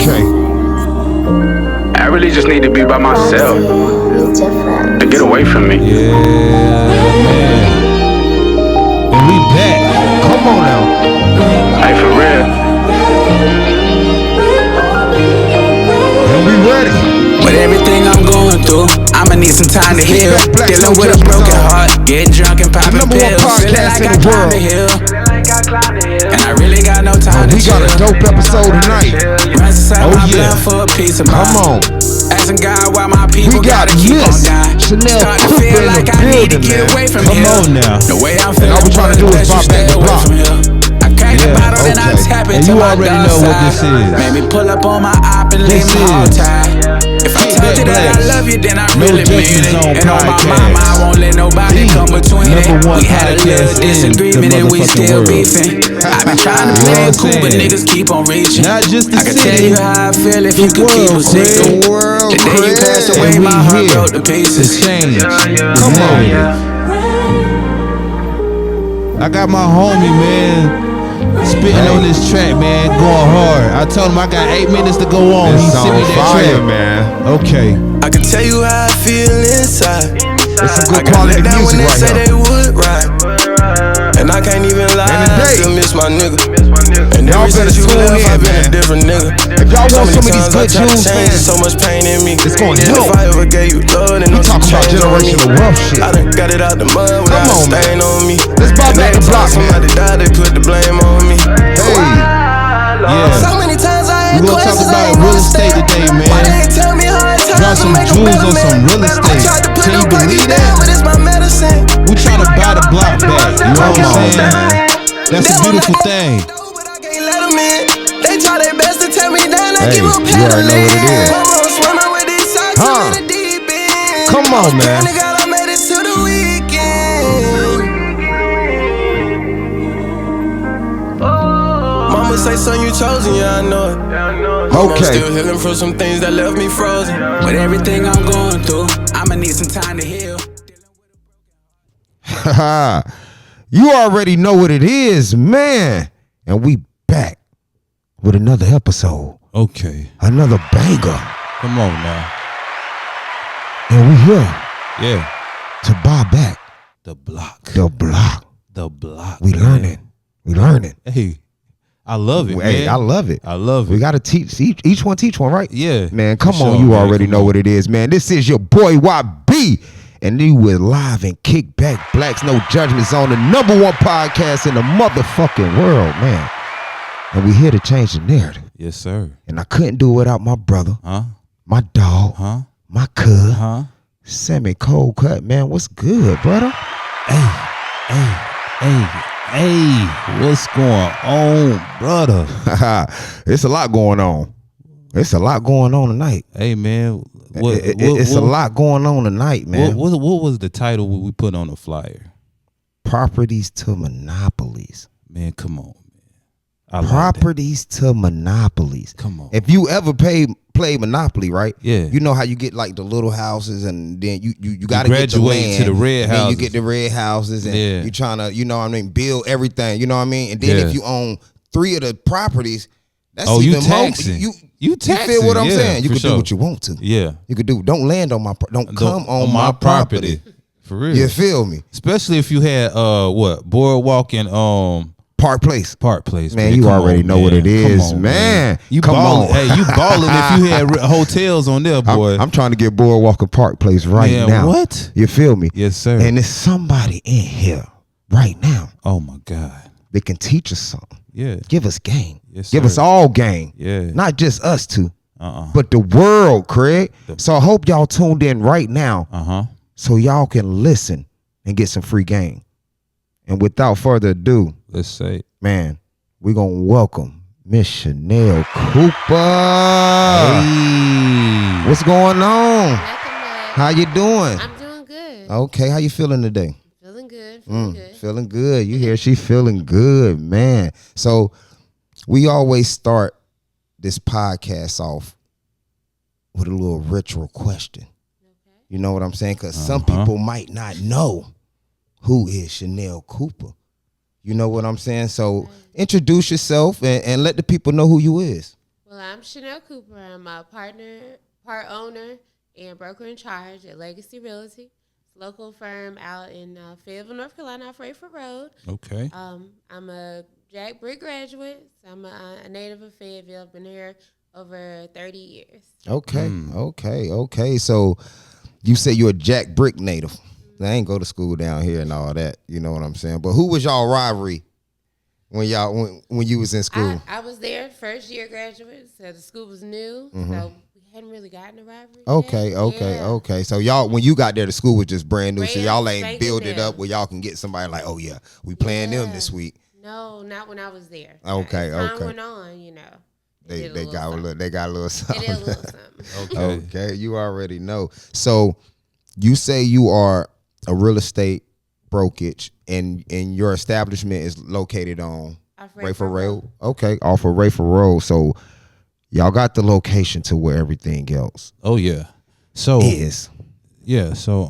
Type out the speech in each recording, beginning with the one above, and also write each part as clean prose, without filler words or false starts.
Okay. I really just need to be by myself. To get away from me. Yeah, man. And we back. Come on now. Hey, for real. And we ready. With everything I'm going through, I'ma need some time to heal. Dealing with a broken heart, getting drunk and popping pills. Feeling like I climbed the hill, and I really got no time to chill. We got a dope episode tonight. Oh yeah, for a piece of come on. Asking God why my people gotta keep on dying. Shenelle Starting to feel like I need to get away from here. Come on now. The way I'm feeling, all we trying to do is pop back the block. And I tap And into you my already dark know what this side. is. Made me pull up on my op and leave This my heart is tied. If I told you that I love you, then I No really mean Judgment it. Zone And on my podcast. mama, I won't let nobody come between it. #1 We had a little podcast in disagreement the and we motherfucking still world. beefing. I've been trying to play it cool, but niggas keep on reaching. Not just the I can city, tell you how I feel if you could keep a secret. world, The day you passed away, and my we heart here broke to pieces. to change. Come on. I got my homie, man, spitting on this track, man, going hard. I told him I got 8 minutes to go on. He sent me that track, man. Okay. I can tell you how I feel inside. It's some good I got quality let down music when they right say here. they would ride. And I can't even lie, I still miss my nigga. And Y'all ever better since you tune left, in, I've been man. a different nigga. If y'all So want some many of these times good I tried to tunes, change, man, there's so much pain in me. it's gonna And help. if I ever gave you love, then We no talking about change on me. generational wealth shit. I done got it out the mud without Come on, a stain man. on me. Let's pop And back every the block, time somebody died, they put the blame on me. Hey. Yeah. So many times I We had gonna talk questions, I about ain't real gonna estate stay. today, Why man. they ain't tell me hard times Drop to some make a jewels better on some man? real I estate. tried to put Can you them work believe down, that? but it's my medicine. We trying to buy the block back. You know what I'm saying? That's a beautiful thing. But I can't let 'em in. They try their best to tear me down. I Hey, keep on you already know what it is. Swimming with these sharks Huh. in the deep end. Come on, man. Thank God I made it to the weekend. Mama say, son, you chosen, yeah, I know it. I'm Okay. still healing from some things that left me frozen. With everything I'm going through, I'ma need some time to heal. You already know what it is, man. And we back with another episode. Okay. Another banger. Come on now. And we here Yeah. to buy back The block. the block. The block. We man. learning. We learning. Hey, I love it, Hey, man. I love it. I love it. We got to teach each one, right? Yeah. Man, come For on. sure, You man. already Come know on. what it is, man. This is your boy YB. And you were live and Kickback Blacks No Judgment Zone, the #1 podcast in the motherfucking world, man. And we here to change the narrative. Yes, sir. And I couldn't do it without my brother, Huh? my dog, my cuz, Huh? Semi Cold Cut, man. What's good, brother? Hey, what's going on, brother? It's a lot going on. It's a lot going on tonight. Hey, man. It's a lot going on tonight, man. What was the title we put on the flyer? Properties to monopolies. Man, come on, man. I like Properties to monopolies. Come on. If you ever play Monopoly, right? Yeah. You know how you get like the little houses, and then you got to get the graduate land to the red and then houses. you get the red houses, and Yeah. you trying to, you know what I mean, build everything. You know what I mean? And then Yeah. if you own 3 of the properties, that's Oh, you even more. taxing. You You feel taxing, what I'm yeah, saying? You for can do sure. what you want to. Yeah. You could do. Don't land on my. Don't come on my property. For real. You feel me? Especially if you had Boardwalk and Park Place. Park Place. Man, you come already on, know what it Come is, on, man. You Come balling. on. Hey, you balling if you had hotels on there, boy. I'm trying to get Boardwalk and Park Place right Man, now. what? You feel me? Yes, sir. And there's somebody in here right now Oh my God. that can teach us something. Yeah. Give us game. Yes, Give sir. us all game. Yeah. Not just us two, Uh-uh. but the world, Craig. So I hope y'all tuned in right now Uh-huh. so y'all can listen and get some free game. And without further ado, Let's say. man, we're going to welcome Miss Shenelle Cooper. Hey. What's going on? Nothing much. How you doing? I'm doing good. Okay, how you feeling today? Feeling good. Feeling good. Feeling good. You hear she feeling good, man. So we always start this podcast off with a little ritual question. You know what I'm saying? Because some people might not know who is Shenelle Cooper. You know what I'm saying? So introduce yourself and let the people know who you is. Well, I'm Shenelle Cooper. I'm a partner, part owner, and broker in charge at Legacy Realty. It's a local firm out in Fayetteville, North Carolina, off Rayford Road. Okay. I'm a Jack Brick graduate. So I'm a native of Fayetteville. I've been here over 30 years. Okay. So you say you're a Jack Brick native. I ain't go to school down here and all that. You know what I'm saying? But who was y'all rivalry when you was in school? I was there, first year graduate, so the school was new, so we hadn't really gotten a rivalry. Okay. So y'all, when you got there, the school was just brand new. So Brand y'all ain't spanking build it new. up where y'all can get somebody like, oh yeah, we playing them this week. No, not when I was there. Okay, As time okay. went on, They got a little something. It did a little something. Okay, you already know. So you say you are a real estate brokerage, and your establishment is located on Off Rayford Road. Okay, off of Rayford Road. So y'all got the location to where everything else Oh yeah. So is. yeah. So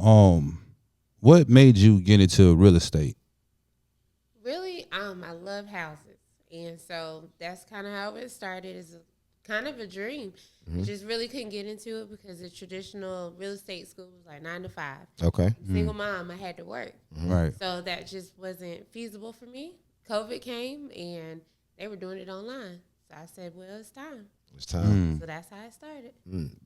what made you get into real estate? Really, I love houses, and so that's kind of how it started. It's kind of a dream. Just really couldn't get into it because the traditional real estate school was like 9 to 5. Okay. Single mom, I had to work, Right. so that just wasn't feasible for me. COVID came, and they were doing it online, so I said, "Well, it's time." It's time. So that's how I started.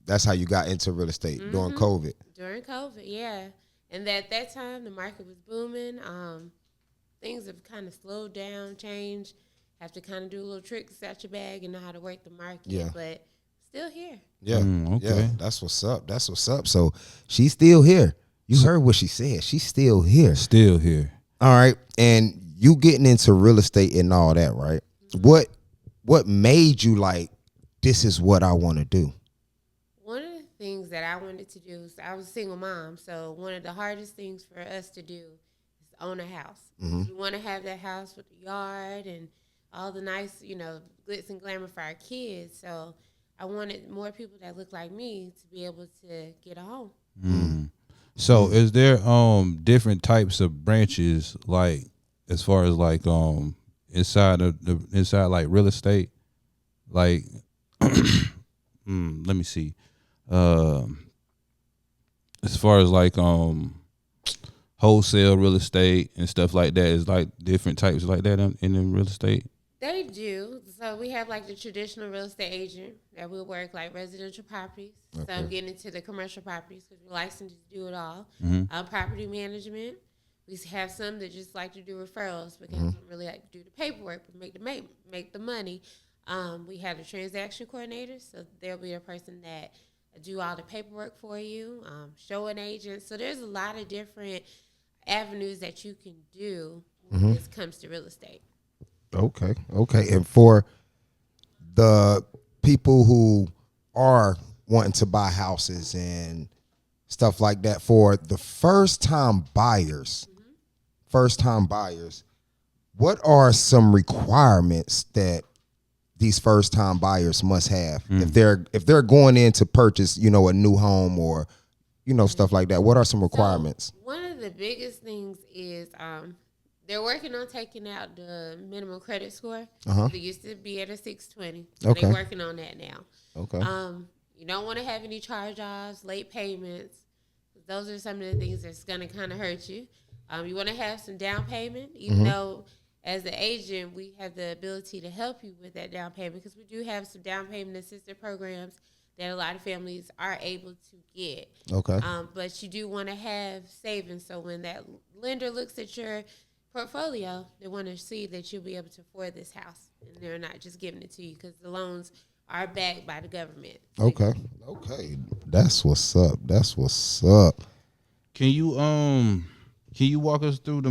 That's how you got into real estate during COVID. During COVID, yeah. And at that time, the market was booming. Things have kind of slowed down, changed. Have to kind of do a little tricks out your bag and know how to work the market. Yeah. But still here. Yeah. Okay. Yeah. That's what's up. So she's still here. You heard what she said. She's still here. Still here. All right. And you getting into real estate and all that, right? What made you like, this is what I want to do? One of the things that I wanted to do is I was a single mom. So one of the hardest things for us to do is own a house. We want to have that house with the yard and all the nice, glitz and glamour for our kids. So I wanted more people that look like me to be able to get a home. So is there different types of branches, like as far as like inside like real estate, like let me see, as far as like wholesale real estate and stuff like that, is like different types like that in real estate? They do. So we have like the traditional real estate agent that will work like residential properties. So I'm getting into the commercial properties because we're licensed to do it all. Property management. We have some that just like to do referrals because we don't really like to do the paperwork but make the money. We have the transaction coordinator, so there'll be a person that do all the paperwork for you, show an agent. So there's a lot of different avenues that you can do when this comes to real estate. Okay. And for the people who are wanting to buy houses and stuff like that, for the first-time buyers, what are some requirements that these first-time buyers must have if they're going in to purchase, a new home or, stuff like that? What are some requirements? So one of the biggest things is they're working on taking out the minimum credit score. It used to be at a 620. So Okay. they're working on that now. Okay. You don't want to have any charge-offs, late payments. Those are some of the things that's going to kind of hurt you. You want to have some down payment, even though as the agent, we have the ability to help you with that down payment because we do have some down payment assistance programs that a lot of families are able to get. Okay. But you do want to have savings. So when that lender looks at your portfolio, they want to see that you'll be able to afford this house. And they're not just giving it to you because the loans are backed by the government. Okay. That's what's up. Can you walk us through the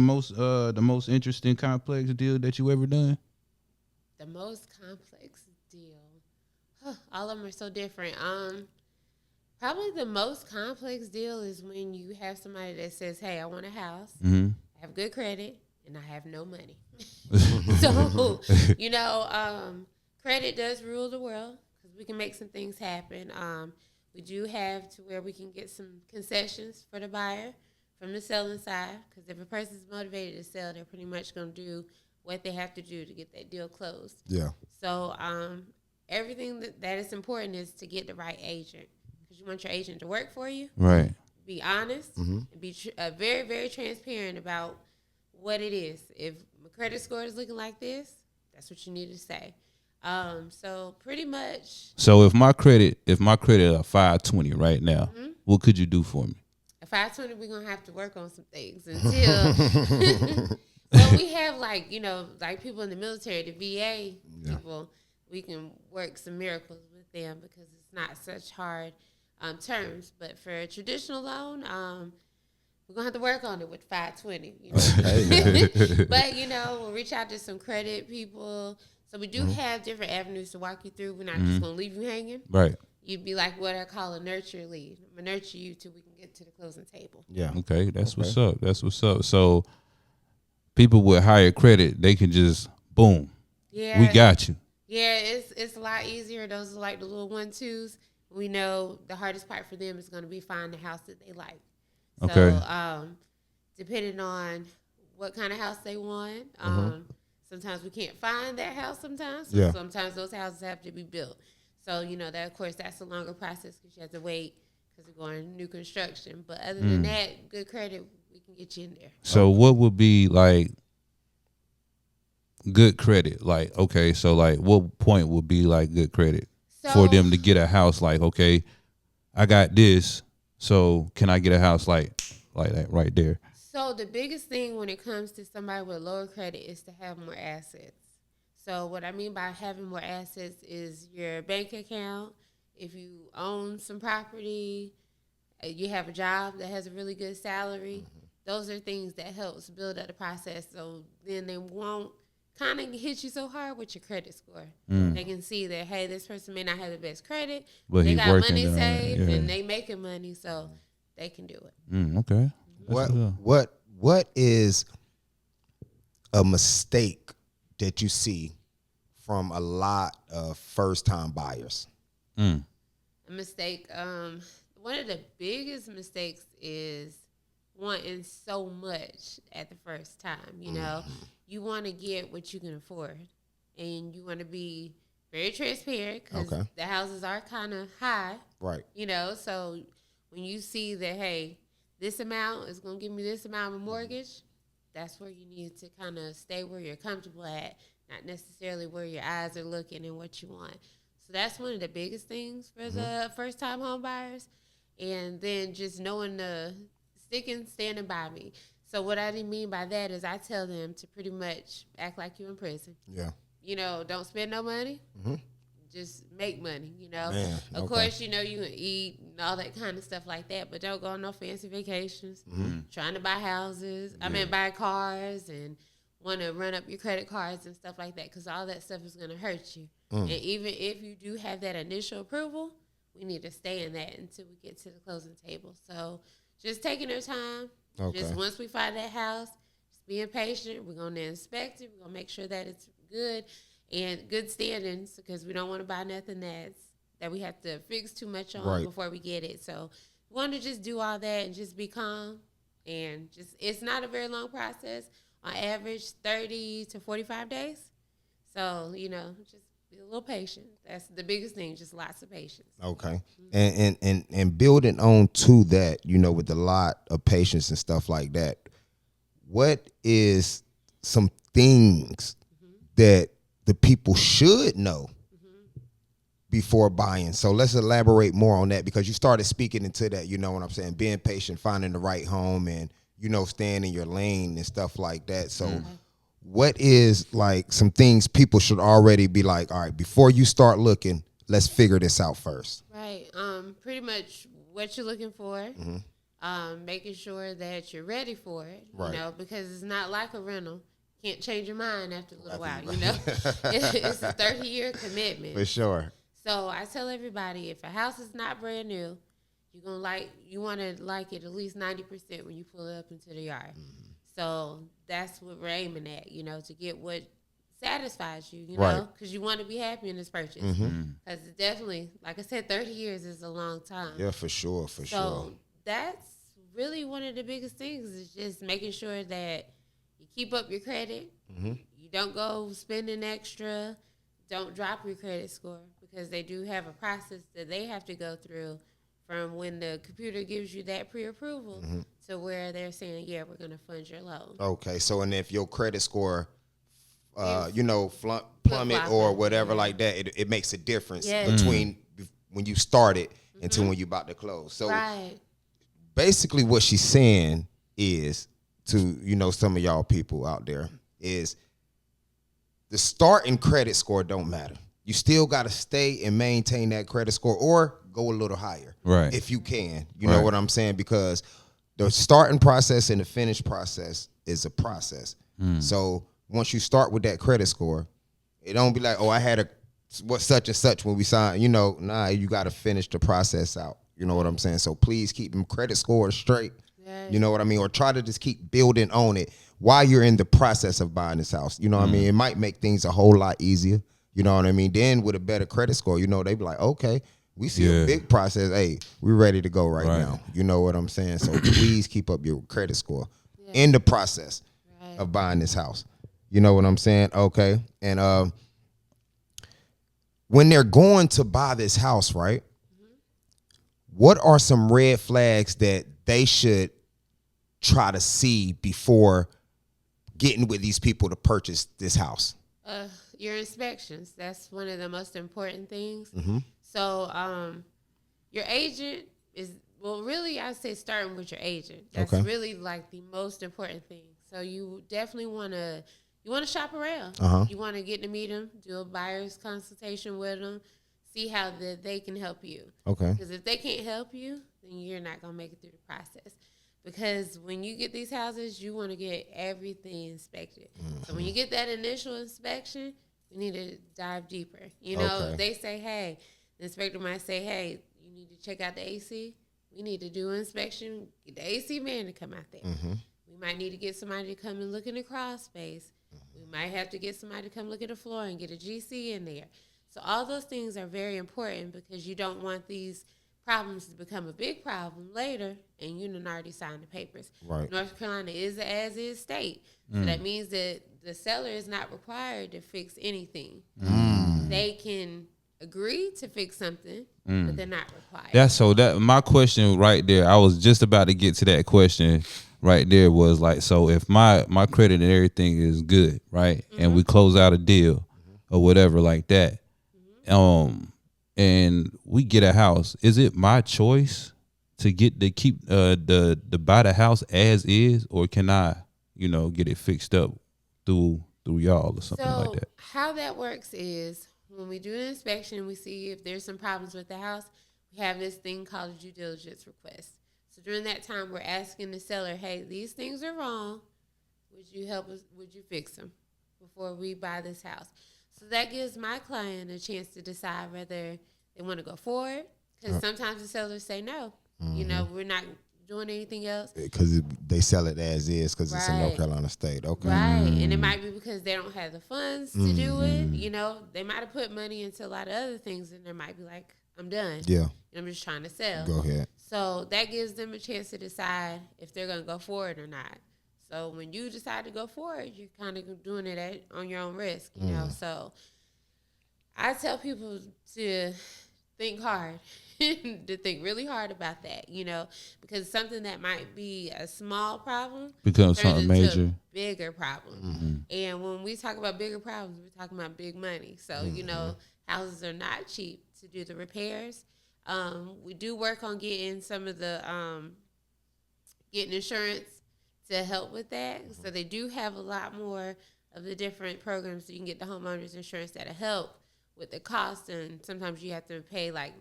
most interesting complex deal that you ever done? The most complex deal. All of them are so different. Probably the most complex deal is when you have somebody that says, "Hey, I want a house. I have good credit, and I have no money." So, credit does rule the world because we can make some things happen. We do have to where we can get some concessions for the buyer from the selling side because if a person's motivated to sell, they're pretty much going to do what they have to do to get that deal closed. Yeah. So everything that is important is to get the right agent, because you want your agent to work for you. Right. Be honest. And be very, very transparent about what it is. If my credit score is looking like this, that's what you need to say. So pretty much. So if my credit is 520 right now, what could you do for me? At 520, we're gonna have to work on some things until. Well, we have like people in the military, the VA people. We can work some miracles with them because it's not such hard terms. But for a traditional loan, we're gonna have to work on it with 520. But we'll reach out to some credit people. So we do have different avenues to walk you through. We're not just gonna leave you hanging. Right. You'd be like what I call a nurture lead. I'm gonna nurture you till we can get to the closing table. Yeah. Okay, that's what's up. That's what's up. So people with higher credit, they can just boom. Yeah. We got you. Yeah, it's a lot easier. Those are like the little 1-2s. We know the hardest part for them is going to be finding the house that they like. Okay. So, depending on what kind of house they want, sometimes we can't find that house sometimes. So sometimes those houses have to be built. So, that of course, that's a longer process because you have to wait because we're going new construction. But other than that, good credit, we can get you in there. So what would be like good credit? Like, okay, so like what point would be like good credit for them to get a house? Like, okay, I got this, so can I get a house like that right there? So the biggest thing when it comes to somebody with lower credit is to have more assets. So what I mean by having more assets is your bank account. If you own some property, you have a job that has a really good salary, those are things that helps build up the process. So then they won't kind of hit you so hard with your credit score. They can see that, hey, this person may not have the best credit, but they got money saved and they making money, so they can do it. Okay. What is a mistake that you see from a lot of first-time buyers? A mistake. One of the biggest mistakes is wanting so much at the first time. You want to get what you can afford, and you want to be very transparent because the houses are kind of high, right? So when you see that, hey, this amount is going to give me this amount of mortgage, that's where you need to kind of stay where you're comfortable at, not necessarily where your eyes are looking and what you want. So that's one of the biggest things for the first-time home buyers. And then just knowing the standing by me. So what I mean by that is I tell them to pretty much act like you're in prison. Yeah. Don't spend no money. Just make money, Man, Of course, you can eat and all that kind of stuff like that, but don't go on no fancy vacations. Trying to buy houses. Buy cars and want to run up your credit cards and stuff like that, because all that stuff is going to hurt you. And even if you do have that initial approval, we need to stay in that until we get to the closing table. So just taking our time. Just once we find that house, just being patient. We're going to inspect it. We're going to make sure that it's good and good standings, because we don't want to buy nothing that we have to fix too much on before we get it. So we want to just do all that and just be calm. And it's not a very long process. On average, 30 to 45 days. So, just be a little patient. That's the biggest thing, just lots of patience. Okay. And building on to that, with a lot of patience and stuff like that, what is some things that the people should know before buying? So let's elaborate more on that, because you started speaking into that, you know what I'm saying? Being patient, finding the right home, and, staying in your lane and stuff like that. So what is like some things people should already be like, all right, before you start looking, let's figure this out first? Right. Pretty much what you're looking for. Making sure that you're ready for it, because it's not like a rental. Can't change your mind after a little while, It's a 30-year commitment. For sure. So I tell everybody, if a house is not brand new, you want to like it at least 90% when you pull it up into the yard. So that's what we're aiming at, to get what satisfies you, because you want to be happy in this purchase. Because it's definitely, like I said, 30 years is a long time. Yeah, for sure, for sure. So that's really one of the biggest things, is just making sure that you keep up your credit. You don't go spending extra, don't drop your credit score because they do have a process that they have to go through from when the computer gives you that pre-approval to where they're saying, yeah, we're going to fund your loan. Okay, so and if your credit score, plummet or whatever like that, it makes a difference between when you started until when you're about to close. So basically what she's saying is to, some of y'all people out there is the starting credit score don't matter. You still got to stay and maintain that credit score or go a little higher if you can. You know what I'm saying? Because the starting process and the finish process is a process. So once you start with that credit score, it don't be like, oh, I had such and such when we signed. You got to finish the process out. You know what I'm saying? So please keep them credit scores straight. Yes. You know what I mean? Or try to just keep building on it while you're in the process of buying this house. You know what I mean? It might make things a whole lot easier. You know what I mean? Then with a better credit score, they be like, okay, we see a big process. Hey, we're ready to go right now. You know what I'm saying? So please keep up your credit score in the process of buying this house. You know what I'm saying? Okay. And when they're going to buy this house, right? What are some red flags that they should try to see before getting with these people to purchase this house? Your inspections. That's one of the most important things. So your agent is, really, I say starting with your agent. That's really like the most important thing. So you definitely want to shop around. You want to get to meet them, do a buyer's consultation with them, see how they can help you. Okay. Because if they can't help you, then you're not going to make it through the process. Because when you get these houses, you want to get everything inspected. So when you get that initial inspection, you need to dive deeper. If they say, hey, the inspector might say, hey, you need to check out the AC. We need to do an inspection. Get the AC man to come out there. We might need to get somebody to come and look in the crawl space. We might have to get somebody to come look at the floor and get a GC in there. So all those things are very important because you don't want these problems to become a big problem later and you done already signed the papers. Right. North Carolina is an as-is state. So that means that the seller is not required to fix anything. They can agree to fix something, but they're not required. My question right there, I was just about to get to that question right there, was like, so if my credit and everything is good, right, and we close out a deal or whatever like that, and we get a house, is it my choice to keep buy the house as is, or can I, get it fixed up through y'all or something like that? How that works is when we do an inspection, we see if there's some problems with the house, we have this thing called a due diligence request. So during that time, we're asking the seller, hey, these things are wrong. Would you help us? Would you fix them before we buy this house? So that gives my client a chance to decide whether they want to go forward. Because sometimes the sellers say no. We're not doing anything else. Because they sell it as is because it's in North Carolina State. Okay. Right. And it might be because they don't have the funds to do it. They might have put money into a lot of other things and they might be like, I'm done. Yeah. I'm just trying to sell. Go ahead. So that gives them a chance to decide if they're going to go forward or not. So when you decide to go forward, you're kind of doing it on your own risk, So I tell people to think hard, to think really hard about that, because something that might be a small problem becomes something major, bigger problem. And when we talk about bigger problems, we're talking about big money. So, houses are not cheap to do the repairs. We do work on getting some of the getting insurance to help with that. So they do have a lot more of the different programs so you can get the homeowners insurance that'll help with the cost. And sometimes you have to pay like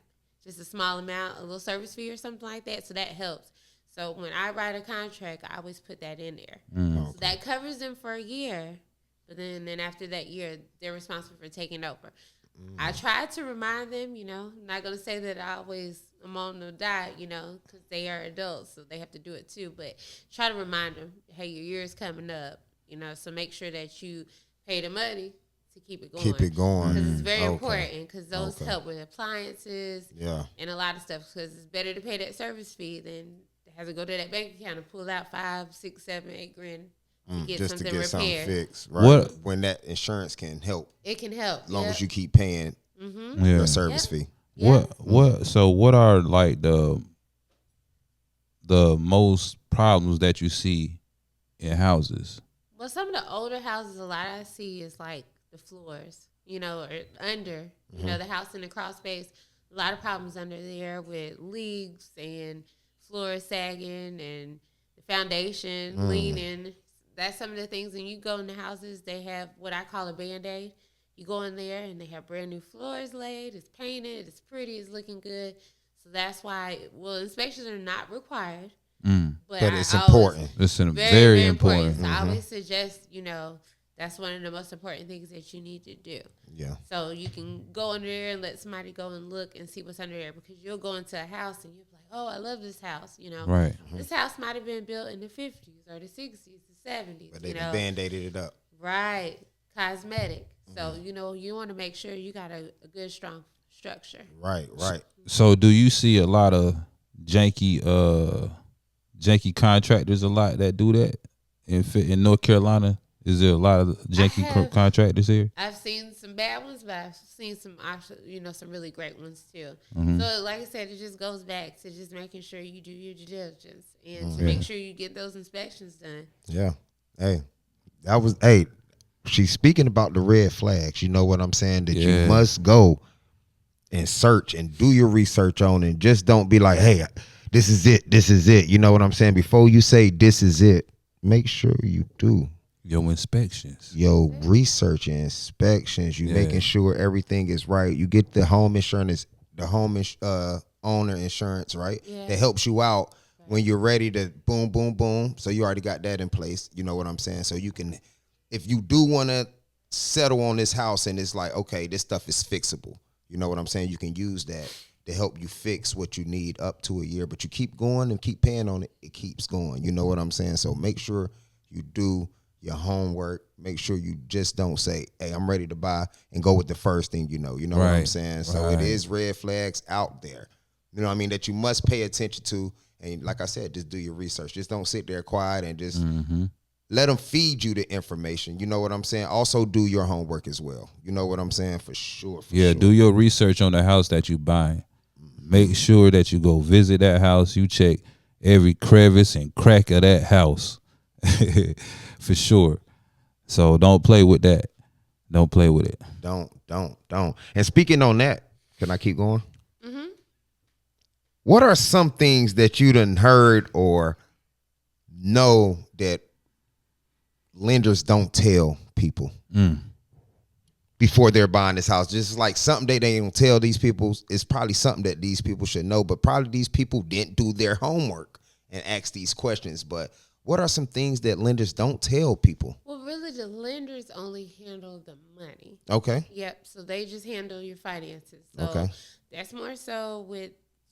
just a small amount, a little service fee or something like that. So that helps. So when I write a contract, I always put that in there. So that covers them for a year. But then after that year, they're responsible for taking over. I try to remind them, I'm not going to say that I always am on the dot, because they are adults, so they have to do it too. But try to remind them, hey, your year is coming up, so make sure that you pay the money to keep it going. Keep it going. Because it's very important, because those help with appliances and a lot of stuff, because it's better to pay that service fee than have to go to that bank account and pull out $5, $6, $7, $8 grand to get just something to get repaired. something fixed, right? What- When that insurance can help, It can help. as long as you keep paying your service fee. What are like the most problems that you see in houses? Well, some of the older houses, a lot I see is like the floors, or under, the house in the crawl space. A lot of problems under there with leaks and floors sagging and the foundation leaning. That's some of the things. When you go in the houses, they have what I call a Band-Aid. You go in there and they have brand new floors laid. It's painted. It's pretty. It's looking good. So that's why, inspections are not required. But it's important. It's very, very important. So I always suggest, that's one of the most important things that you need to do. Yeah. So you can go under there and let somebody go and look and see what's under there, because you'll go into a house and you'll be like, oh, I love this house. Right. This house might have been built in the 50s or the 60s, the 70s. But they Band-Aided it up. Right. Cosmetic. So, you want to make sure you got a good, strong structure. Right. So do you see a lot of janky contractors a lot that do that in North Carolina? Is there a lot of janky contractors here? I've seen some bad ones, but I've seen some some really great ones too. Mm-hmm. So like I said, it just goes back to just making sure you do your due diligence and to make sure you get those inspections done. Yeah. She's speaking about the red flags. You know what I'm saying? That you must go and search and do your research on, and just don't be like, hey, this is it. You know what I'm saying? Before you say this is it, make sure you do your inspections, your research and inspections. You making sure everything is right. You get the home insurance, owner insurance, right? Yeah. That helps you out when you're ready to boom, boom, boom. So you already got that in place. You know what I'm saying? So you can, if you do want to settle on this house and it's like, okay, this stuff is fixable. You know what I'm saying? You can use that to help you fix what you need up to a year, but you keep going and keep paying on it. It keeps going. You know what I'm saying? So make sure you do your homework. Make sure you just don't say, hey, I'm ready to buy, and go with the first thing you know. You know what I'm saying? So it is red flags out there, you know what I mean, that you must pay attention to. And like I said, just do your research. Just don't sit there quiet and just let them feed you the information. You know what I'm saying? Also do your homework as well. You know what I'm saying? For sure. Do your research on the house that you buying. Make sure that you go visit that house. You check every crevice and crack of that house. For sure. So don't play with that. Don't play with it. Don't. And speaking on that, can I keep going? Mm-hmm. What are some things that you done heard or know that lenders don't tell people before they're buying this house? Just like something they don't tell these people. It's probably something that these people should know, but probably these people didn't do their homework and ask these questions. But what are some things that lenders don't tell people? Well, really, the lenders only handle the money. Okay. Yep. So they just handle your finances. So that's more so with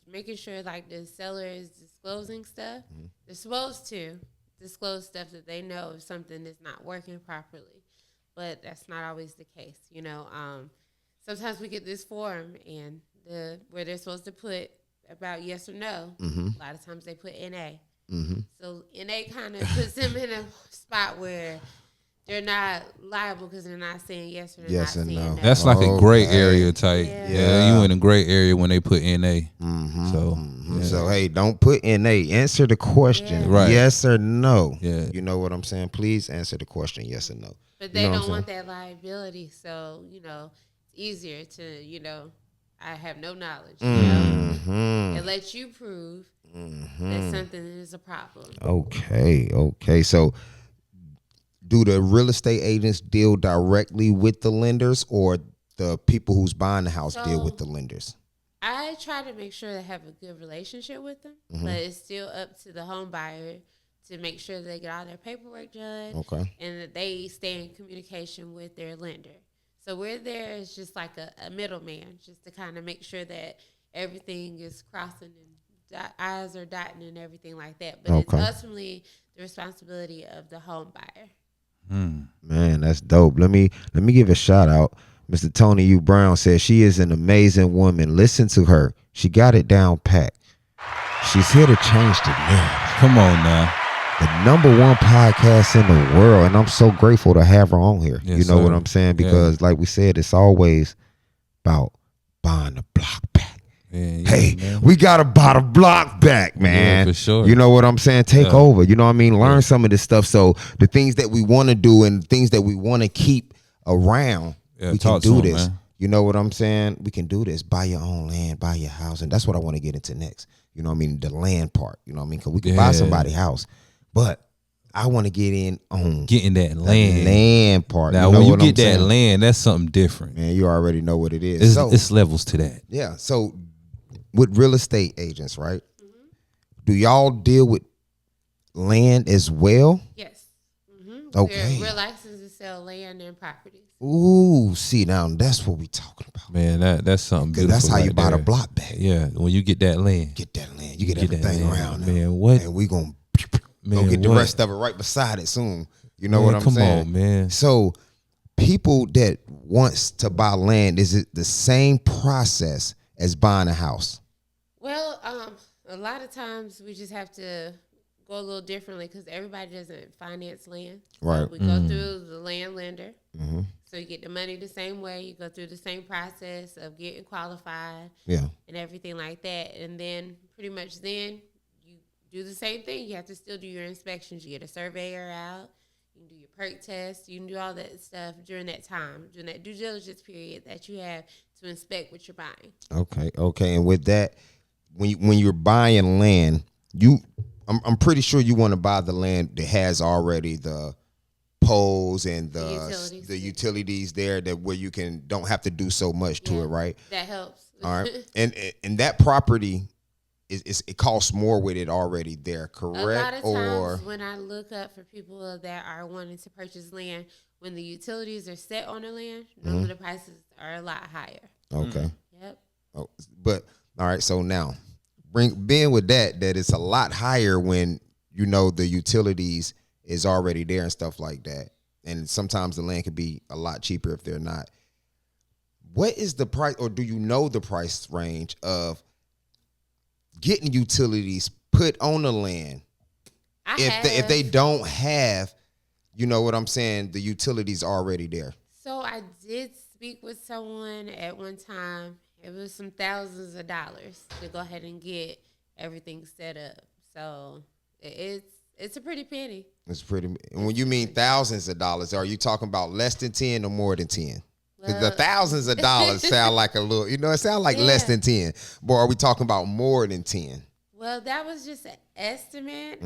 making sure like the seller is disclosing stuff. Mm-hmm. They're supposed to disclose stuff that they know if something is not working properly, but that's not always the case. Sometimes we get this form and where they're supposed to put about yes or no. Mm-hmm. A lot of times they put NA. Mm-hmm. So NA kind of puts them in a spot where they're not liable because they're not saying yes or not saying no. That's like a gray area type. Yeah, you in a gray area when they put NA. Mm-hmm. So hey, don't put NA. Answer the question, yes or no. Yeah, you know what I'm saying. Please answer the question, yes or no. But they don't want that liability, so it's easier to I have no knowledge, and let you prove that something is a problem. Okay. So do the real estate agents deal directly with the lenders, or the people who's buying the house deal with the lenders? I try to make sure they have a good relationship with them, but it's still up to the home buyer to make sure that they get all their paperwork done, and that they stay in communication with their lender. So we're there as just like a middleman, just to kind of make sure that everything is crossing and I's are dotting and everything like that. But it's ultimately the responsibility of the home buyer. Man, that's dope. Let me give a shout out. Mr. Tony U. Brown says she is an amazing woman. Listen to her. She got it down pat. She's here to change the narrative. Come on now. the #1 podcast in the world, and I'm so grateful to have her on here. Yes, you know sir. what I'm saying? Because like we said, it's always about buying the block back. Yeah, Hey, man. we gotta buy the block back, man. Yeah, for sure. You know what I'm saying? Take Yeah. over. You know what I mean? Learn Yeah. some of this stuff. So the things that we want to do and things that we want to keep around, Yeah, we can talk to do 'em, this. man. You know what I'm saying? We can do this. Buy your own land, buy your house, and that's what I want to get into next. You know what I mean? The land part. You know what I mean? Because we can buy Yeah. somebody's house, but I want to get in on Getting that the land. land part. Now, you know when you what get I'm that saying? land, that's something different. Man, you already know what it is. It's levels to that. Yeah. So with real estate agents, right? Do y'all deal with land as well? Yes. Okay. We're licensed to sell land and properties. Ooh, see now that's what we talking about. Man, that's something 'Cause beautiful. that's how you right buy the there. block back. Yeah, when you get that land. Get that land. You get Get that everything land. around Man, there. what? And we gonna Man, get the what? rest of it right beside it soon. You know Man, what I'm come saying? on, man. So people that wants to buy land, is it the same process as buying a house? Well, a lot of times we just have to go a little differently because everybody doesn't finance land. So Right. we go through the land lender. Mm-hmm. So you get the money the same way. You go through the same process of getting qualified Yeah. and everything like that. And then pretty much then you do the same thing. You have to still do your inspections. You get a surveyor out. You can do your perk test. You can do all that stuff during that time, during that due diligence period that you have to inspect what you're buying. Okay. And with that, when you're buying land, I'm pretty sure you want to buy the land that has already the poles and the utilities there, that where you don't have to do so much to it, right? That helps. All right. And that property it costs more with it already there, correct? A lot of times when I look up for people that are wanting to purchase land, when the utilities are set on the land, normally the prices are a lot higher. Okay. Yep. Oh, but all right, so now being with that it's a lot higher when you know the utilities is already there and stuff like that. And sometimes the land could be a lot cheaper if they're not. What is the price, or do you know the price range of getting utilities put on the land if they don't have, you know what I'm saying, the utilities already there? So I did speak with someone at one time. It was some thousands of dollars to go ahead and get everything set up. So it's a pretty penny. It's pretty. And when you mean thousands of dollars, are you talking about less than 10 or more than 10? Because the thousands of dollars sound like a little, it sound like less than 10. But are we talking about more than 10? Well, that was just an estimate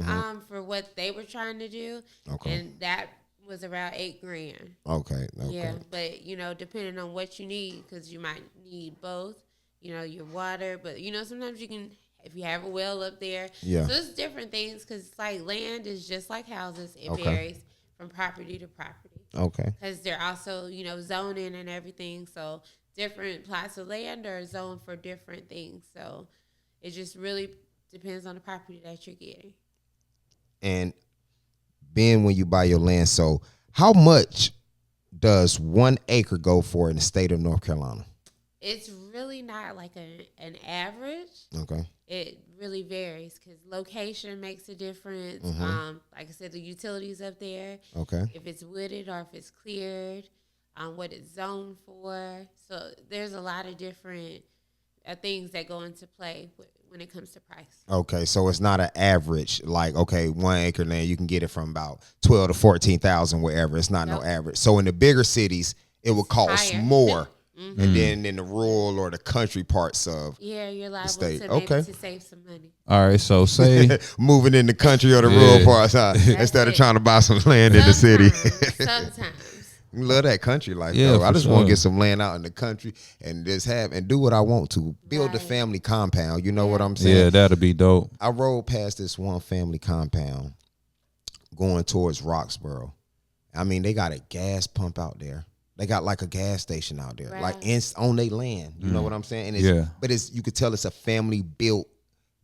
for what they were trying to do. Okay. And that was around $8,000. Okay. Yeah, but depending on what you need, because you might need both, your water, but sometimes you can, if you have a well up there. Yeah. So it's different things, because it's like land is just like houses. It Okay. varies from property to property. Okay. Because they're also, zoning and everything. So different plots of land are zoned for different things. So it just really depends on the property that you're getting. And being when you buy your land, so how much does 1 acre go for in the state of North Carolina? It's really not like an average. Okay. It really varies because location makes a difference. Like I said, the utilities up there. Okay. If it's wooded or if it's cleared, what it's zoned for. So there's a lot of different things that go into play when it comes to price. Okay, so it's not an average, like, okay, 1 acre land, you can get it from about 12 to 14,000 wherever. It's not no average. So in the bigger cities, it would cost higher. more. And then in the rural or the country parts of you're liable state. to maybe Okay. to save some money. All right, so say moving in the country or the Yeah. rural parts, instead of it. trying to buy some land in the city. Sometimes. Love that country life, Yeah, though. I for just want sure. to get some land out in the country and just do what I want to. Build a Right. family compound. You know what I'm saying? yeah, that'll be dope. I rode past this one family compound going towards Roxborough. I mean, they got a gas pump out there. They got like a gas station out there, like on their land. You know what I'm saying? And Yeah. But you could tell it's a family built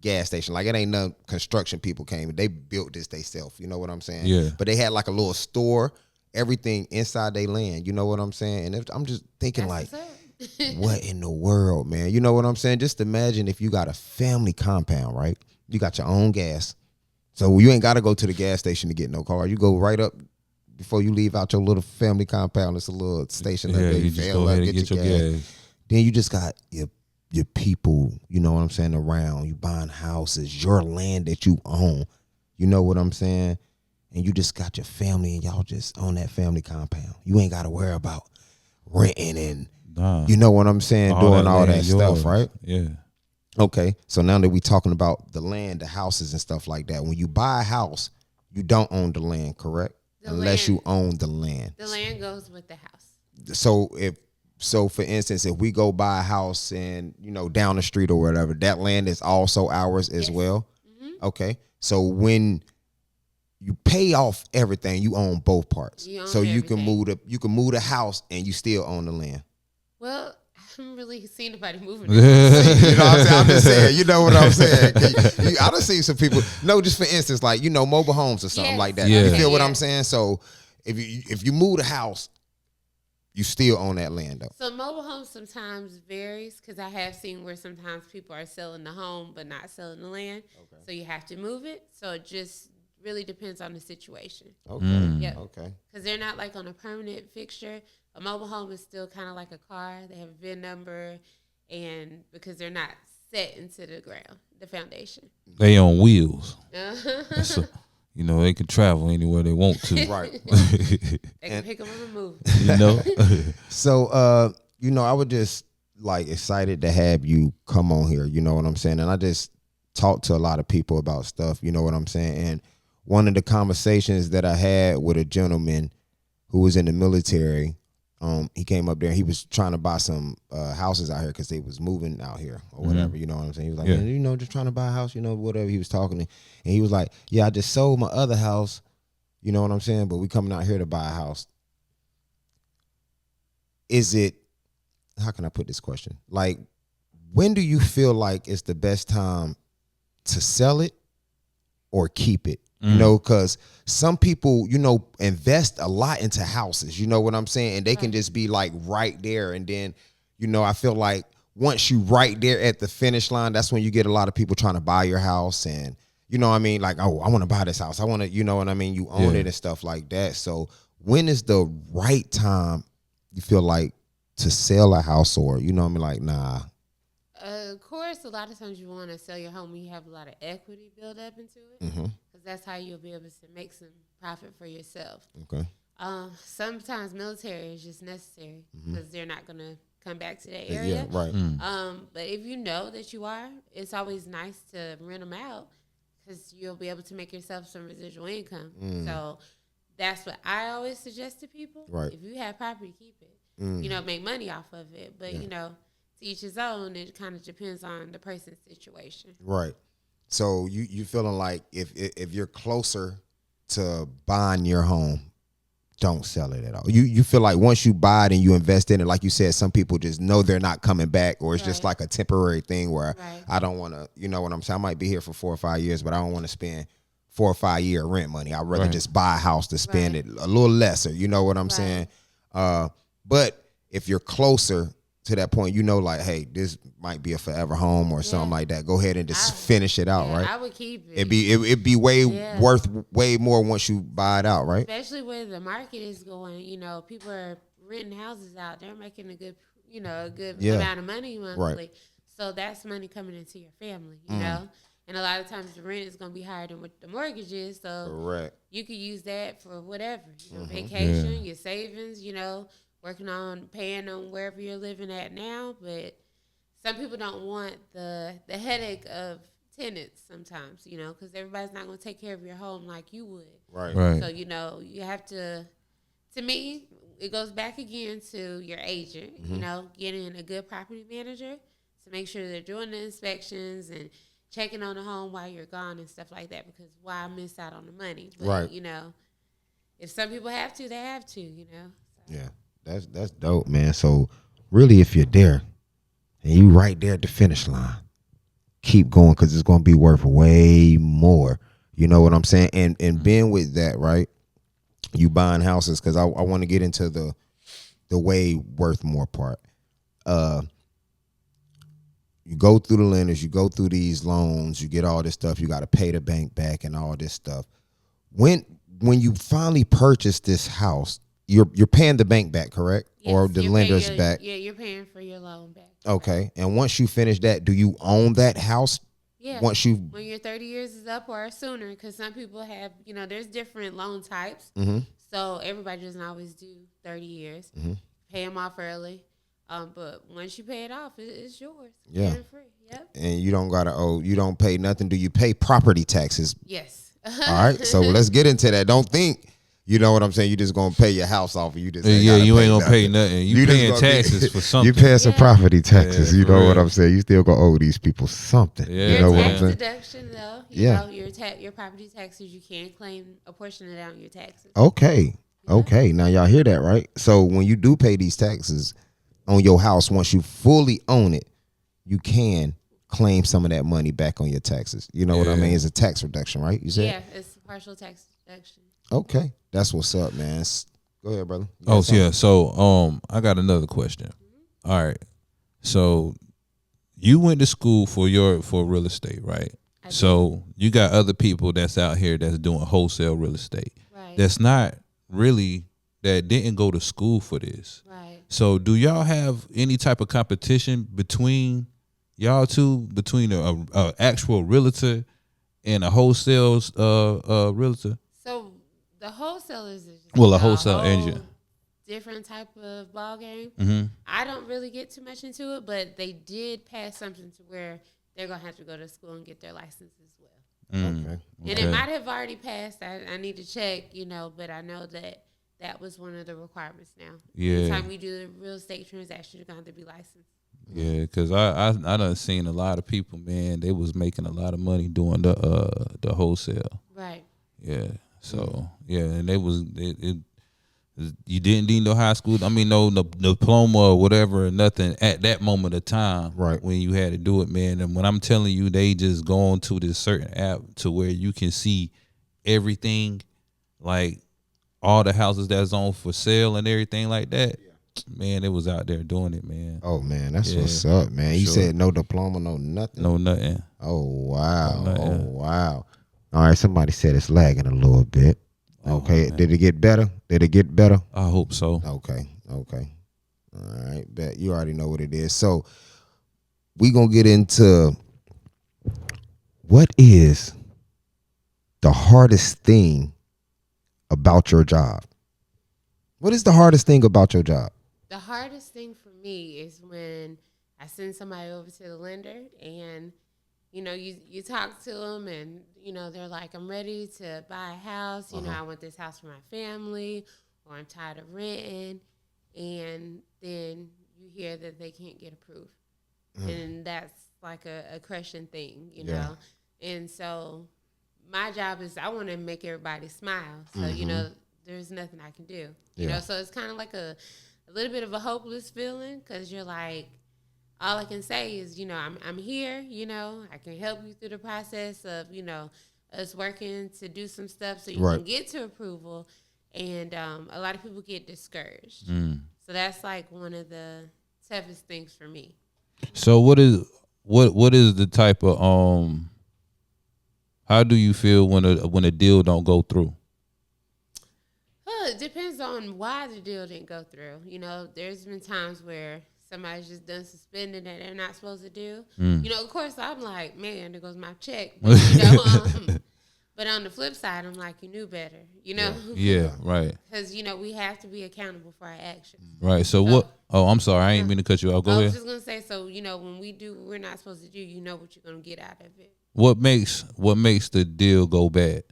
gas station. Like it ain't no construction people came. They built this themselves. You know what I'm saying? Yeah. But they had like a little store, everything inside their land. You know what I'm saying? And I'm just thinking That's like, what's up. what in the world, man? You know what I'm saying? Just imagine if you got a family compound, right? You got your own gas, So you ain't got to go to the gas station to get no car. You go right up before you leave out your little family compound. It's a little station up there. You just go ahead and get your gas. Then you just got your people, you know what I'm saying, around. You buying houses, your land that you own. You know what I'm saying? And you just got your family and y'all just on that family compound. You ain't got to worry about renting and you know what I'm saying, doing all that stuff, right? Yeah. Okay, so now that we talking about the land, the houses and stuff like that, when you buy a house, you don't own the land, correct? Unless you own the land. The land goes with the house. So for instance, if we go buy a house and, you know, down the street or whatever, that land is also ours as well. Mm-hmm. Okay, so when you pay off everything, you own both parts. So you can move the house and you still own the land. Well, I haven't really seen anybody moving. You know what I'm saying? I'm just saying, you know what I'm saying? I done seen some people. No, just for instance, like, you know, mobile homes or something like that. Yeah. You feel what I'm saying? So if you move the house, you still own that land though. So mobile homes sometimes varies because I have seen where sometimes people are selling the home but not selling the land. Okay. So you have to move it. So it just really depends on the situation. Okay. Yep. Okay. Because they're not like on a permanent fixture. A mobile home is still kind of like a car. They have a VIN number, and because they're not set into the ground, the foundation. They on wheels. So, you know, they can travel anywhere they want to. Right. They can pick them up and move. You know? So, you know, I was just like excited to have you come on here. You know what I'm saying? And I just talked to a lot of people about stuff. You know what I'm saying? And one of the conversations that I had with a gentleman who was in the military, he came up there. He was trying to buy some houses out here because they was moving out here or whatever. You know what I'm saying? He was like, man, you know, just trying to buy a house, you know, whatever. He was talking to, and he was like, yeah, I just sold my other house. You know what I'm saying? But we coming out here to buy a house. Is it, how can I put this question? Like, when do you feel like it's the best time to sell it or keep it? You know, because some people, you know, invest a lot into houses, you know what I'm saying? And they can just be like right there. And then, you know, I feel like once you right there at the finish line, that's when you get a lot of people trying to buy your house. And, you know what I mean? Like, oh, I want to buy this house. I want to, you know what I mean? You own it and stuff like that. So when is the right time you feel like to sell a house, or, you know what I mean? Like, nah. Of course, a lot of times you want to sell your home when you have a lot of equity built up into it, because that's how you'll be able to make some profit for yourself. Okay. Sometimes military is just necessary because they're not going to come back to that area. Yeah, right. But if you know that you are, it's always nice to rent them out because you'll be able to make yourself some residual income. So that's what I always suggest to people. Right. If you have property, keep it. You know, make money off of it. But, you know, to each his own, it kind of depends on the person's situation. Right. So you feeling like if you're closer to buying your home, don't sell it at all. You feel like once you buy it and you invest in it, like you said, some people just know they're not coming back, or it's just like a temporary thing where I don't want to, you know what I'm saying? I might be here for 4 or 5 years, but I don't want to spend 4 or 5 year rent money. I'd rather just buy a house to spend it a little lesser. You know what I'm saying? But if you're closer to that point, you know, like, hey, this might be a forever home or something like that. Go ahead and just finish it out, right? I would keep it. It'd be way worth way more once you buy it out, right? Especially where the market is going. You know, people are renting houses out. They're making a good, you know, a good amount of money monthly. Right. So that's money coming into your family, you know? And a lot of times the rent is going to be higher than what the mortgage is. So you could use that for whatever, you know, vacation, your savings, you know, working on paying on wherever you're living at now. But some people don't want the headache of tenants sometimes, you know, because everybody's not going to take care of your home like you would. Right. So, you know, you have to me, it goes back again to your agent, you know, getting a good property manager to make sure they're doing the inspections and checking on the home while you're gone and stuff like that, because why miss out on the money? But, you know, if some people have to, they have to, you know. So. Yeah. That's dope, man. So really, if you're there and you right there at the finish line, keep going, because it's going to be worth way more. You know what I'm saying? And being with that, right, you buying houses, because I want to get into the way worth more part. You You go through the lenders, you go through these loans, you get all this stuff. You got to pay the bank back and all this stuff. When you finally purchase this house, you're paying the bank back, correct? Yes, or the lender's back? Yeah, you're paying for your loan back. Okay. And once you finish that, do you own that house? Yeah. When your 30 years is up or sooner, because some people have, there's different loan types. Mm-hmm. So everybody doesn't always do 30 years. Mm-hmm. Pay them off early. But once you pay it off, it's yours. Yeah. Free. Yep. And you don't gotta you don't pay nothing. Do you pay property taxes? Yes. All right. So let's get into that. Don't think, you know what I'm saying, you just gonna pay your house off and you just you ain't gonna pay nothing. You paying taxes for something. You paying some property taxes. Yeah, you know real. what I'm saying? You still gonna owe these people something. Yeah, you know what I'm tax saying? deduction though. Your property taxes, you can claim a portion of that on your taxes. Okay. Okay. Now y'all hear that, right? So when you do pay these taxes on your house, once you fully own it, you can claim some of that money back on your taxes. You know what I mean? It's a tax reduction, right? You said? Yeah, it's partial tax deduction. Okay. That's what's up, man. Go ahead, brother. So I got another question. Mm-hmm. All right. So you went to school for real estate, right? So you got other people that's out here that's doing wholesale real estate. Right. That's not really, that didn't go to school for this. Right. So do y'all have any type of competition between y'all two, between a actual realtor and a wholesale realtor? So the wholesalers is just a wholesale agent. Different type of ball game. Mm-hmm. I don't really get too much into it, but they did pass something to where they're gonna have to go to school and get their license as well. Okay. And it might have already passed. I need to check, but I know that was one of the requirements now. Yeah. Anytime we do a real estate transaction, you're gonna have to be licensed. Yeah, because I done seen a lot of people, man. They was making a lot of money doing the wholesale. Right. Yeah. So and they was you didn't need no high school. I mean, no diploma or whatever, nothing at that moment of time. Right. When you had to do it, man. And when I'm telling you, they just go on to this certain app to where you can see everything, like all the houses that's on for sale and everything like that. Yeah. Man, it was out there doing it, man. Oh man, that's what's up, man. You said no diploma, no nothing. No nothing. Oh wow. Oh wow. All right, somebody said it's lagging a little bit. Okay, did it get better? I hope so. Okay. All right, bet you already know what it is. So we gonna get into what is the hardest thing about your job. What is the hardest thing about your job? The hardest thing for me is when I send somebody over to the lender and you talk to them and, they're like, I'm ready to buy a house. I want this house for my family, or I'm tired of renting. And then you hear that they can't get approved. And that's like a crushing thing, know. And so my job is I want to make everybody smile. So, there's nothing I can do. You know, so it's kind of like a little bit of a hopeless feeling because you're like, all I can say is, I'm here, I can help you through the process of, us working to do some stuff so you can get to approval. And a lot of people get discouraged. So that's like one of the toughest things for me. So what is the type of how do you feel when a deal don't go through? It depends on why the deal didn't go through. There's been times where somebody's just done suspending that they're not supposed to do. Of course, I'm like, man, there goes my check. But, but on the flip side, I'm like, you knew better, Yeah, right. Because, we have to be accountable for our actions. Right. So what? Oh, I'm sorry. I ain't mean to cut you off. Go ahead. I was just going to say, so, when we do what we're not supposed to do, what you're going to get out of it. What makes the deal go bad?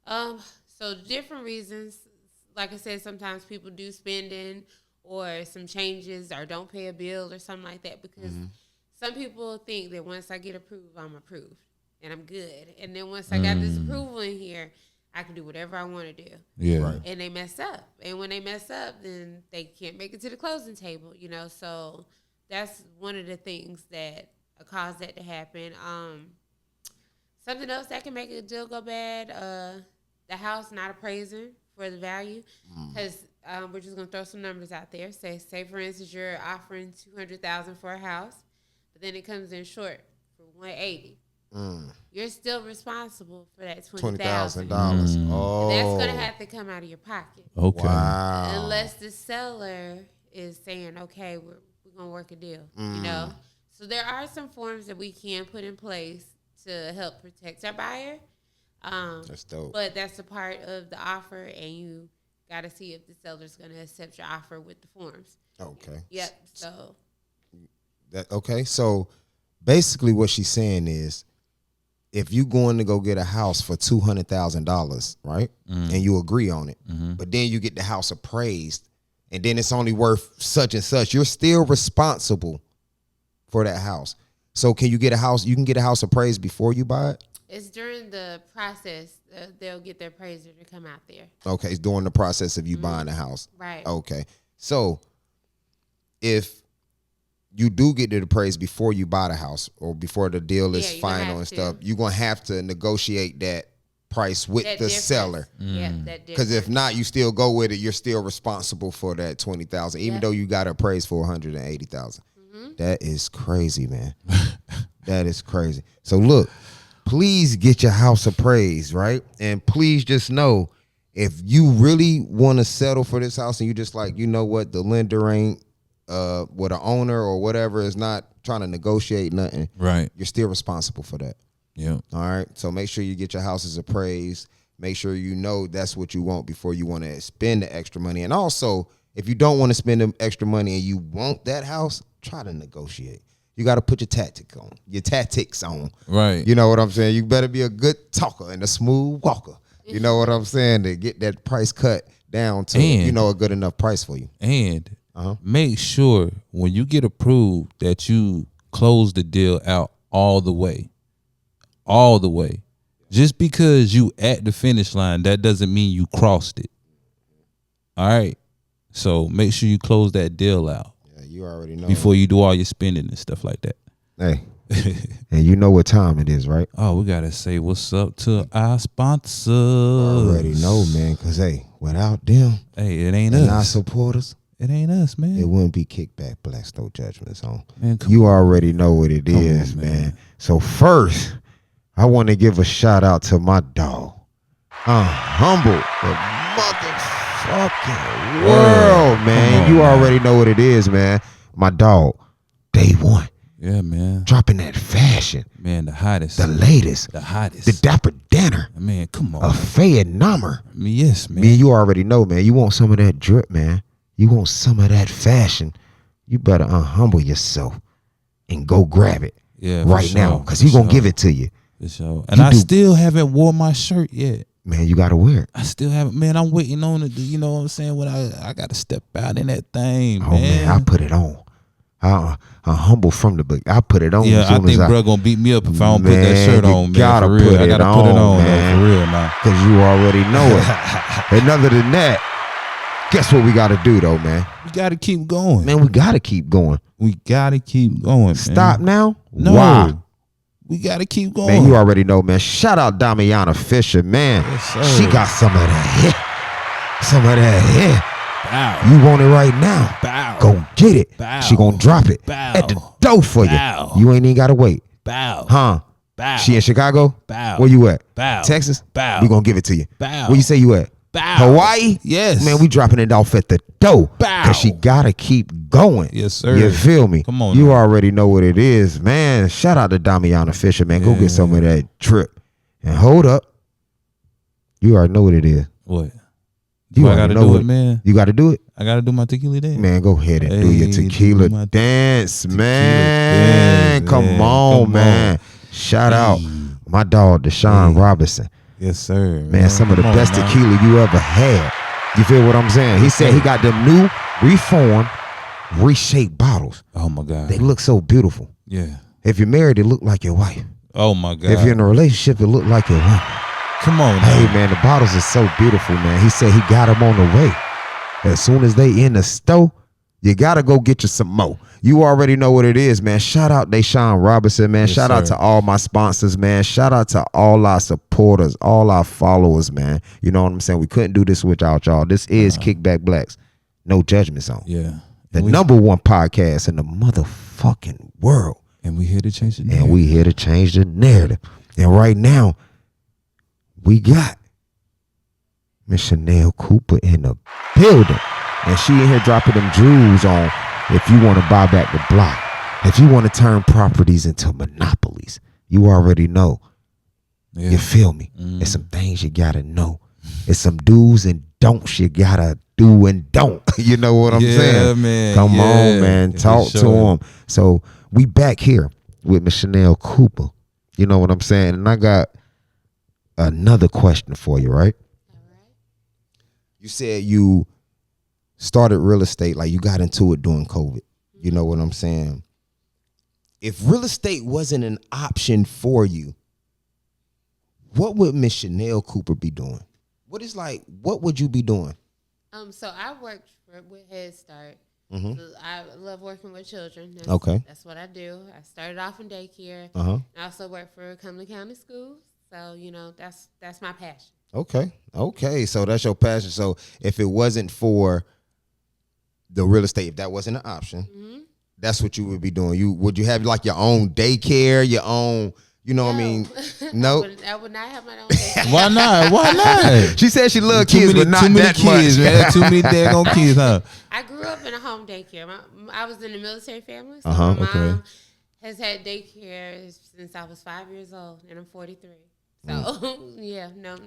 So different reasons. Like I said, sometimes people do spending or some changes or don't pay a bill or something like that because some people think that once I get approved, I'm approved and I'm good. And then once I got this approval in here, I can do whatever I want to do. Yeah. Right. And they mess up. And when they mess up, then they can't make it to the closing table, So that's one of the things that cause that to happen. Something else that can make a deal go bad, the house not appraising for the value, because we're just gonna throw some numbers out there. Say for instance, you're offering $200,000 for a house, but but then it comes in short for $180. You're still responsible for that $20,000. Oh, And that's gonna have to come out of your pocket. Okay. Wow. Unless the seller is saying, okay, we're gonna work a deal. You know, so there are some forms that we can put in place to help protect our buyer. That's dope. But that's a part of the offer, and you got to see if the seller's going to accept your offer with the forms. Okay. Yep. So. So basically, what she's saying is, if you going to go get a house for $200,000, right, and you agree on it, but then you get the house appraised, and then it's only worth such and such, you're still responsible for that house. So can you get a house? You can get a house appraised before you buy it? It's during the process. They'll get their appraiser to come out there. Okay, it's during the process of you buying a house. Right. Okay. So if you do get it appraised before you buy the house or before the deal is final and stuff, you're going to have to negotiate that price with the seller. Yeah, that Because if not, you still go with it. You're still responsible for that $20,000, even though you got it appraised for $180,000. That is crazy, man. That is crazy. So look, please get your house appraised, right? And please just know, if you really want to settle for this house and you just like, you know what, the lender ain't, with the owner or whatever is not trying to negotiate nothing, Right. you're still responsible for that. Yeah. All right. So make sure you get your houses appraised. Make sure you know that's what you want before you want to spend the extra money. And also, if you don't want to spend the extra money and you want that house, try to negotiate. You got to put your tactics on. Right. You know what I'm saying? You better be a good talker and a smooth walker. You know what I'm saying? To get that price cut down to, a good enough price for you. And make sure when you get approved that you close the deal out all the way. All the way. Just because you at the finish line, that doesn't mean you crossed it. All right. So make sure you close that deal out. Yeah, you already know. Before you do all your spending and stuff like that. Hey. And you know what time it is, right? Oh, we got to say what's up to our sponsors. Already know, man, because, hey, without them, hey, it ain't and us. our supporters, it ain't us, man. It wouldn't be Kickback Blacks, no judgments on. Man, you already know what it is, man. So first, I want to give a shout out to my dog. Humble the motherfucking world, man. You already know what it is, man. My dog, day one. Yeah, man. Dropping that fashion. Man, the hottest. The latest. The hottest. The Dapper Danner. Man, come on. A Fayette Number. I mean, yes, man. Man, you already know, man. You want some of that drip, man. You want some of that fashion. You better unhumble yourself and go grab it right now, because he's going to give it to you. For sure. And I still haven't worn my shirt yet. Man, you got to wear it. I still haven't. Man, I'm waiting on it. You know what I'm saying? When I got to step out in that thing, Oh, man, I put it on. I'm humble from the book. I put it on. Yeah, I think bro gonna beat me up if I don't put that shirt on, man. Gotta for real. put I gotta put it on, man. For real, man. Because you already know it. And other than that, guess what we gotta do, though, man? We gotta keep going. Man, we gotta keep going. We gotta keep going. Stop now? No. Why? We gotta keep going. Man, you already know, man. Shout out Damiana Fisher, man. Yes, she got some of that hit. Some of that hit. Bow. You want it right now? Bow. Go get it. Bow. She gonna drop it Bow. at the door for Bow. you. You ain't even gotta wait. Bow. Huh? Bow. She in Chicago? Bow. Where you at? Bow. Texas? Bow. We gonna give it to you. Bow. Where you say you at? Bow. Hawaii? Yes. Man, we dropping it off at the door. Bow. Cause she gotta keep going. Yes, sir. You feel me? Come on You now. already know what it is, man. Shout out to Damiana Fisher, man. Go get some of that drip. And hold up. You already know what it is. What? You I already gotta know do it, man. You gotta do it? I gotta do my tequila dance. Man, go ahead and do your Hey, tequila do my dance, tequila man. dance, Come man. on, Come man. on. Shout out my dog, Deshaun Robinson. Yes, sir. Man, some of the Come on, best man. tequila you ever had. You feel what I'm saying? He said he got them new, reformed, reshaped bottles. Oh my God. They look so beautiful. Yeah. If you're married, it look like your wife. Oh my God. If you're in a relationship, it look like your wife. Come on, Hey, man. man, the bottles are so beautiful, man. He said he got them on the way. As soon as they in the store, you got to go get you some more. You already know what it is, man. Shout out Deshaun Robinson, man. Yes, Shout out sir. to all my sponsors, man. Shout out to all our supporters, all our followers, man. You know what I'm saying? We couldn't do this without y'all. This is Kickback Blacks. No judgment zone. Yeah. The number one podcast in the motherfucking world. And we here to change the narrative. And we here to change the narrative. And right now, we got Miss Shenelle Cooper in the building. And she in here dropping them jewels on if you want to buy back the block. If you want to turn properties into monopolies. You already know. Yeah. You feel me? It's some things you got to know. It's some do's and don'ts you got to do and don't. You know what I'm saying? Man. Come on, man. Talk to him. So we back here with Miss Shenelle Cooper. You know what I'm saying? And I got another question for you, right? All right. You said you started real estate, like you got into it during COVID. You know what I'm saying? If real estate wasn't an option for you, what would Miss Shenelle Cooper be doing? What would you be doing? So I worked with Head Start. Mm-hmm. So I love working with children. That's what I do. I started off in daycare. I also work for Cumberland County Schools. So, that's my passion. Okay. So that's your passion. So if it wasn't for the real estate, if that wasn't an option, that's what you would be doing. Would you have like your own daycare, your own, what I mean? No. I would not have my own daycare. Why not? Why not? She said she loved kids, but not that kids, much. Man. Too many daggone kids, huh? I grew up in a home daycare. I was in a military family, so my mom has had daycare since I was 5 years old, and I'm 43. So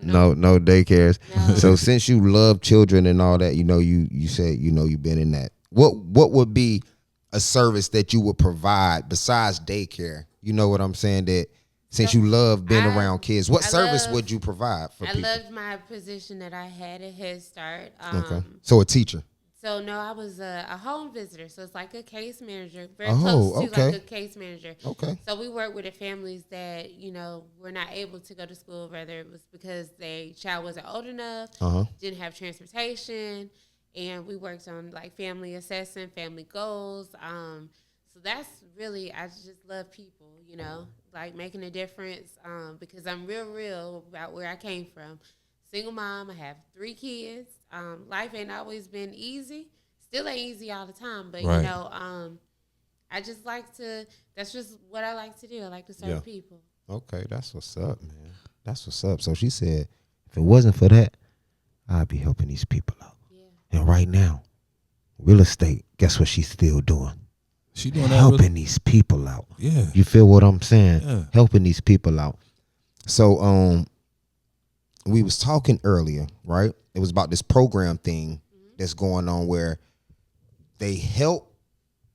no daycares. No. So since you love children and all that, you said you've been in that. What would be a service that you would provide besides daycare? You know what I'm saying? That since you love being around kids, what service would you provide for people? I loved my position that I had at Head Start. Okay. So a teacher. So no, I was a home visitor. So it's like a case manager, very close to like a case manager. Okay. So we work with the families that were not able to go to school, whether it was because their child wasn't old enough, didn't have transportation, and we worked on like family assessment, family goals. So that's really, I just love people, like making a difference. Because I'm real about where I came from. Single mom, I have 3 kids. Life ain't always been easy. Still ain't easy all the time, but right. I just like to. That's just what I like to do. I like to serve people. Okay, that's what's up, man. That's what's up. So she said, if it wasn't for that, I'd be helping these people out. Yeah. And right now, real estate. Guess what she's still doing? She doing helping these people out. Yeah. You feel what I'm saying? Yeah. Helping these people out. So we was talking earlier, right? It was about this program thing that's going on where they help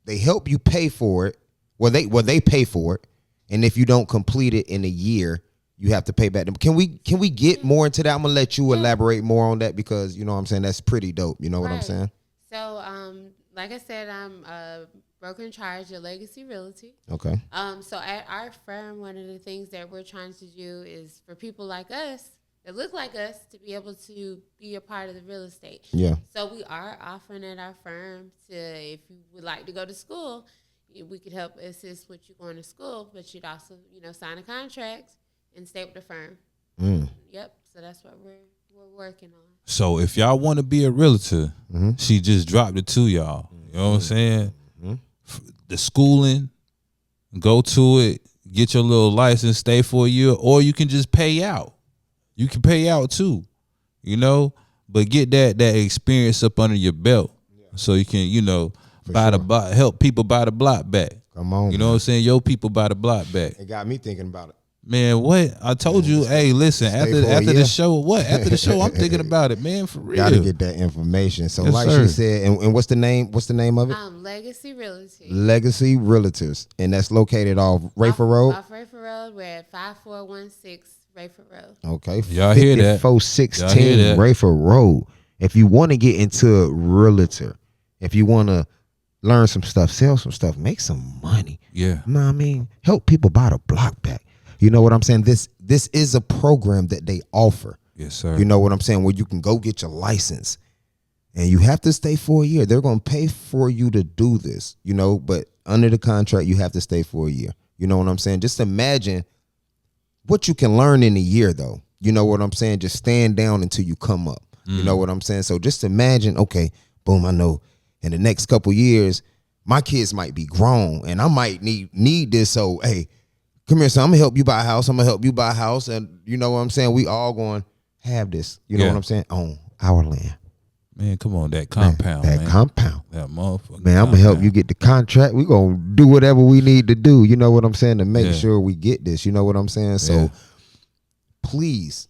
you pay for it. Well, they pay for it, and if you don't complete it in a year, you have to pay back them. Can we get more into that? I'm gonna let you elaborate more on that because you know what I'm saying, that's pretty dope. You know what I'm saying? So, like I said, I'm a broker in charge of Legacy Realty. Okay. So at our firm, one of the things that we're trying to do is for people like us that look like us to be able to be a part of the real estate. Yeah. So we are offering at our firm to, if you would like to go to school, we could help assist with you going to school, but you'd also, sign a contract and stay with the firm. Yep. So that's what we're working on. So if y'all want to be a realtor, she just dropped it to y'all. You know what I'm saying? The schooling, go to it, get your little license, stay for a year, or you can just pay out. You can pay out too, but get that experience up under your belt so you can, help people buy the block back. Come on. You know what I'm saying? Your people buy the block back. It got me thinking about it. Man, what? I told you, hey, listen, after the show, After the show, I'm thinking about it, man, for real. Gotta get that information. So yes, she said, and what's the name? What's the name of it? Legacy Realty. Legacy Realtors. And that's located off Rayford Road? Off Rayford Road. We're at 5416 Rayford Road. Okay. Y'all hear that? 5416 Rayford Road. If you want to get into a realtor, if you want to learn some stuff, sell some stuff, make some money. Yeah. You know what I mean? Help people buy the block back. You know what I'm saying? This is a program that they offer. Yes, sir. You know what I'm saying? Where you can go get your license and you have to stay for a year. They're going to pay for you to do this, but under the contract, you have to stay for a year. You know what I'm saying? Just imagine what you can learn in a year, though. You know what I'm saying? Just stand down until you come up. You know what I'm saying? So just imagine, okay, boom, I know in the next couple years, my kids might be grown and I might need this. So, hey, come here, son. I'm gonna help you buy a house. I'm gonna help you buy a house. And you know what I'm saying? We all going to have this. You know what I'm saying? On our land. Man, come on, that compound, man. That compound. That motherfucker. Man, I'm going to help you get the contract. We're going to do whatever we need to do. You know what I'm saying? To make sure we get this. You know what I'm saying? So please,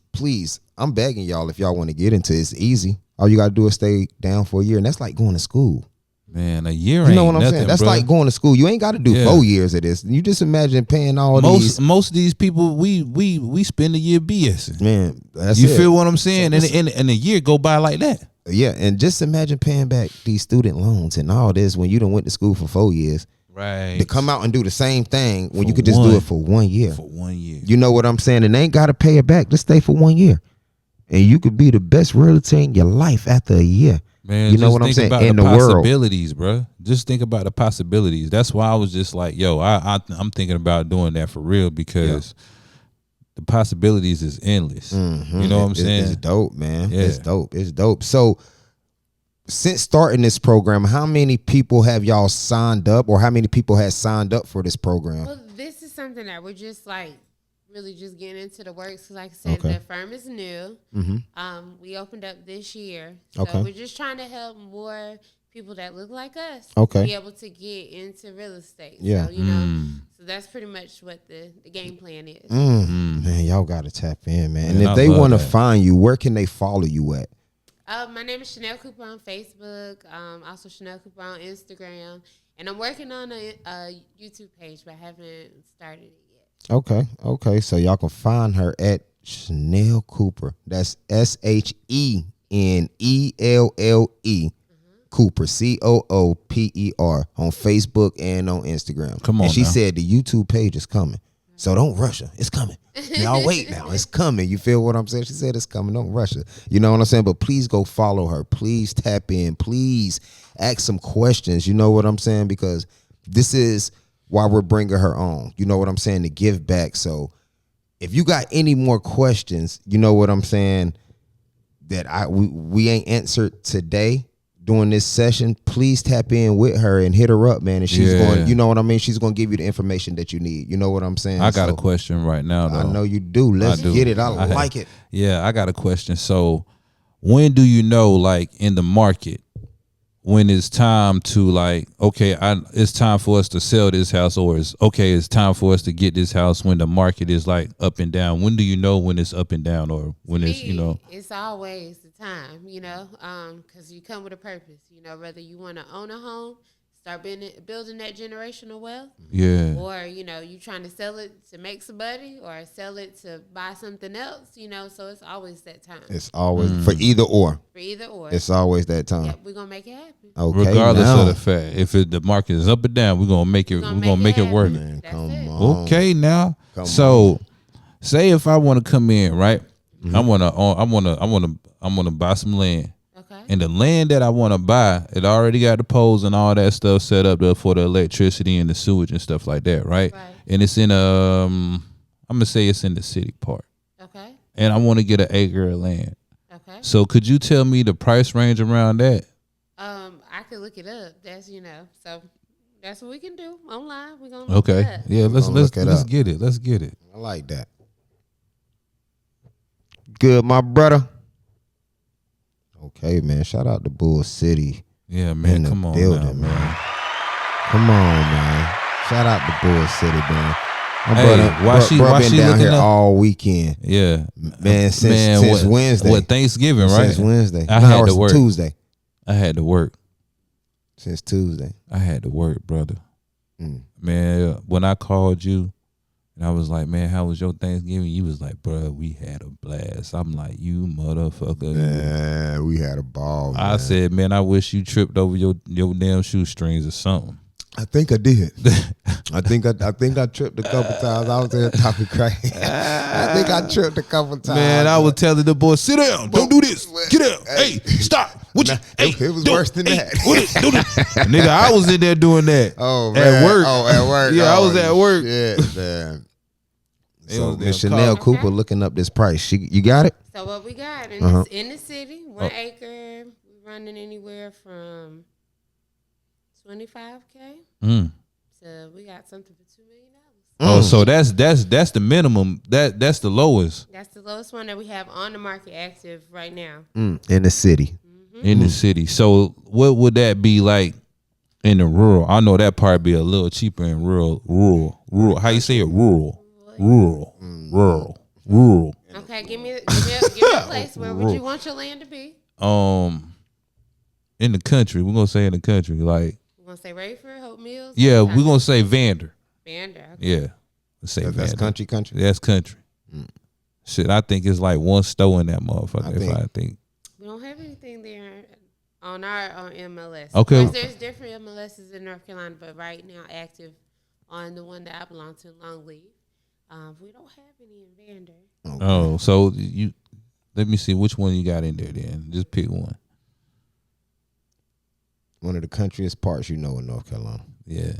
I'm begging y'all if y'all want to get into it. It's easy. All you got to do is stay down for a year. And that's like going to school. Man, a year You know what ain't I'm saying? That's bro. like going to school. You ain't got to do 4 years of this. You just imagine paying all these. Most of these people, we spend a year BSing. Man, that's you it. feel what I'm saying? And a year go by like that. Yeah, and just imagine paying back these student loans and all this when you done went to school for 4 years. Right. To come out and do the same thing when you could just do it for 1 year. For 1 year. You know what I'm saying? And they ain't got to pay it back. Just stay for 1 year. And you could be the best realtor in your life after a year. Man, you know what I'm saying? About in the world. possibilities, bro. Just think about the possibilities. That's why I was just like, yo, I'm thinking about doing that for real because the possibilities is endless. Mm-hmm. You know what I'm saying? It's dope, man. Yeah. It's dope. So since starting this program, how many people have y'all signed up or how many people have signed up for this program? Well, this is something that we're just like really just getting into the works. Cause like I said, the firm is new. Mm-hmm. We opened up this year. So we're just trying to help more people that look like us be able to get into real estate. Yeah. So, you know, so that's pretty much what the game plan is. Man, y'all got to tap in, man. And Man, if they want to find you, where can they follow you at? My name is Shenelle Cooper on Facebook. Also Shenelle Cooper on Instagram. And I'm working on a YouTube page, but I haven't started it yet. Okay. So y'all can find her at Shenelle Cooper. That's SHENELLE Cooper, COOPER on Facebook and on Instagram. Come on, and she now. said the YouTube page is coming. So don't rush her. It's coming. Y'all wait now. It's coming. You feel what I'm saying? She said it's coming. Don't rush her. You know what I'm saying? But please go follow her. Please tap in. Please ask some questions. You know what I'm saying? Because this is why we're bringing her on. You know what I'm saying? To give back. So if you got any more questions, you know what I'm saying, that we ain't answered today during this session, please tap in with her and hit her up, man. And she's going, you know what I mean? She's going to give you the information that you need. You know what I'm saying? I got a question right now, though. I know you do. Let's get it. I like it. Yeah, I got a question. So when do you know, like, in the market, when it's time to, like, okay, it's time for us to sell this house, or it's time for us to get this house when the market is, like, up and down? When do you know when it's up and down, or when it's, you know? It's always the time, you know, because you come with a purpose, you know, whether you want to own a home, start building that generational wealth, or, you know, you trying to sell it to make some money or sell it to buy something else, you know, so it's always that time. It's always for either or. It's always that time. Yeah, we're going to make it happen. Okay, regardless of the fact, if the market is up and down, we're gonna make it. We're gonna make it work. Man, come on. Okay, now. Say if I want to come in, right? I wanna buy some land. Okay. And the land that I want to buy, it already got the poles and all that stuff set up there for the electricity and the sewage and stuff like that, right? And it's in I'm gonna say it's in the city part. Okay. And I want to get an acre of land. Okay. So could you tell me the price range around that? I could look it up. That's, you know, so that's what we can do online. We're gonna look it up. Yeah, let's get it. Let's get it. I like that. Good, my brother. Okay, man. Shout out to Bull City. Yeah, man. Come on, building, man. Come on, man. Shout out to Bull City, man. Why she been down looking here up? all weekend? Yeah, man. Since Wednesday. What, Thanksgiving, right? Since Wednesday. I had to work. Tuesday. I had to work. Since Tuesday. I had to work, brother. Man, when I called you, and I was like, man, how was your Thanksgiving? You was like, bro, we had a blast. I'm like, you motherfucker. Yeah, we had a ball, man. I said, man, I wish you tripped over your damn shoestrings or something. I think I did. I think I tripped a couple times. I was there talking crazy. I think I tripped a couple times. Man, I was telling the boy, sit down, don't do this. Get down. Hey, stop. It was worse than that. Do this. Nigga, I was in there doing that. Oh, man. At work. At work. Yeah, I was at work. Yeah, man. So Miss Shenelle Cooper looking up this price. You got it? So what we got in the city, 1 acre, we're running anywhere from $25K. So we got something for $2 million. Oh, so that's the minimum. That's the lowest. That's the lowest one that we have on the market active right now. In the city. In the city. So what would that be like in the rural? I know that part be a little cheaper in rural. How you say it? Rural. Okay, give me a place. Where would you want your land to be? In the country. We're gonna say in the country. Like We're gonna say Rayford, Hope Mills. yeah, we're gonna say Vander. Vander. Okay. Yeah. Let's say That's Vander. country. That's country. Shit, I think it's like one store in that motherfucker. I think. We don't have anything there on our MLS. Okay. Of course, there's different MLSs in North Carolina, but right now active on the one that I belong to, Longleaf. We don't have any in Vander. Okay. Oh, so you let me see which one you got in there then. Just pick one. One of the countryest parts in North Carolina. Yeah.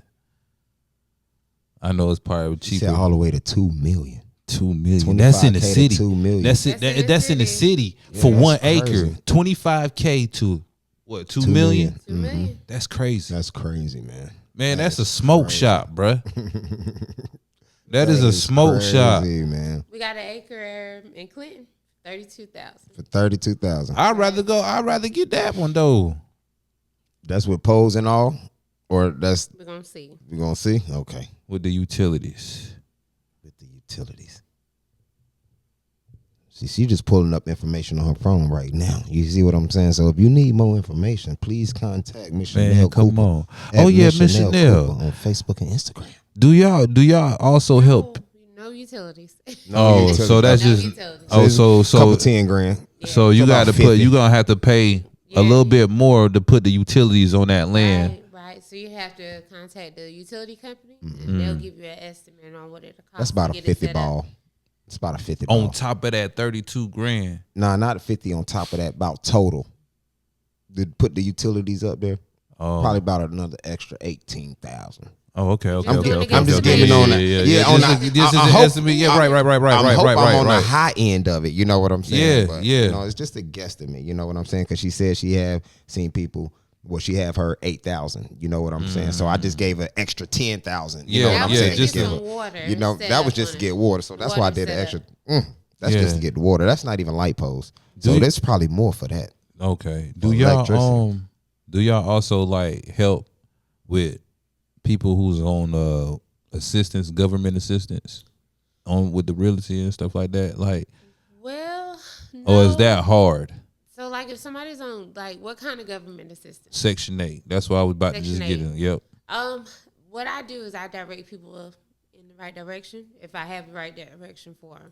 I know it's probably cheaper. Said all the way to $2 million. $2 million. That's in the city. $2 million. That's it. That's in the city for 1 acre. $25K to what? $2 million. $2 million. That's crazy. That's crazy, man. Man, that's a smoke shop, bruh. That is a smoke shop, man. We got an acre in Clinton, $32,000. For $32,000. I'd rather get that one though. That's with poles and all, or that's We're gonna see. we're gonna see. Okay, With the utilities. with the utilities. See, she just pulling up information on her phone right now. You see what I'm saying? So if you need more information, please contact Miss Man, Shenelle come Cooper on. at Oh yeah, Miss Shenelle Shenelle. Cooper on Facebook and Instagram. Do y'all also help? No utilities. Oh, utilities. so that's No just utilities. oh couple so 10 grand. so you So got to about put 50. you gonna have to pay a little bit more to put the utilities on that land. Right. So you have to contact the utility company, and they'll give you an estimate on what it'll cost. That's about to a get it 50 set up. ball. It's about a 50 ball. On top of that 32 grand. Nah, not a 50 on top of that, about total. To put the utilities up there, Oh, probably about another extra 18,000. oh, okay. I'm just okay. giving on that. Yeah, on this that. is- this is I the hope- estimate. Yeah, right. I'm on the high end of it. You know what I'm saying? Yeah, But, yeah. You know, it's just a guesstimate. You know what I'm saying? Because she said she have seen people. Well, she have her 8,000. You know what I'm saying? So I just gave her extra 10,000. You know Yeah, what I'm yeah, saying? just To give some her- water. You know, set that was up just to on get it. water. So that's why I did an set extra. up. That's Yeah. just to get the water. That's not even light poles. Do So you- there's probably more for that. Okay. For electricity. Do y'all also like help with people who's on assistance, government assistance, on with the realty and stuff like that? Like, Well, no. or is that hard? So, like, if somebody's on, like, what kind of government assistance? Section 8. That's what I was about to just Section get 8. in. Yep. What I do is I direct people in the right direction if I have the right direction for them.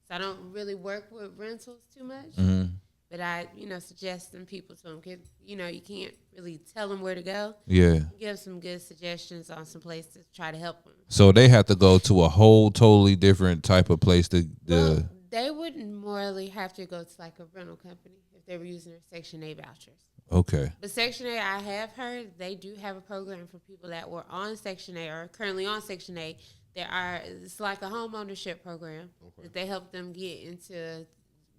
So I don't really work with rentals too much, but I, suggest some people to them. Cause, you can't really tell them where to go. Yeah. Give some good suggestions on some places to try to help them. So they have to go to a whole totally different type of place to Well, they wouldn't morally have to go to like a rental company if they were using their Section 8 vouchers. Okay. But Section 8, I have heard they do have a program for people that were on Section 8 or currently on Section 8. It's like a home ownership program that they help them get into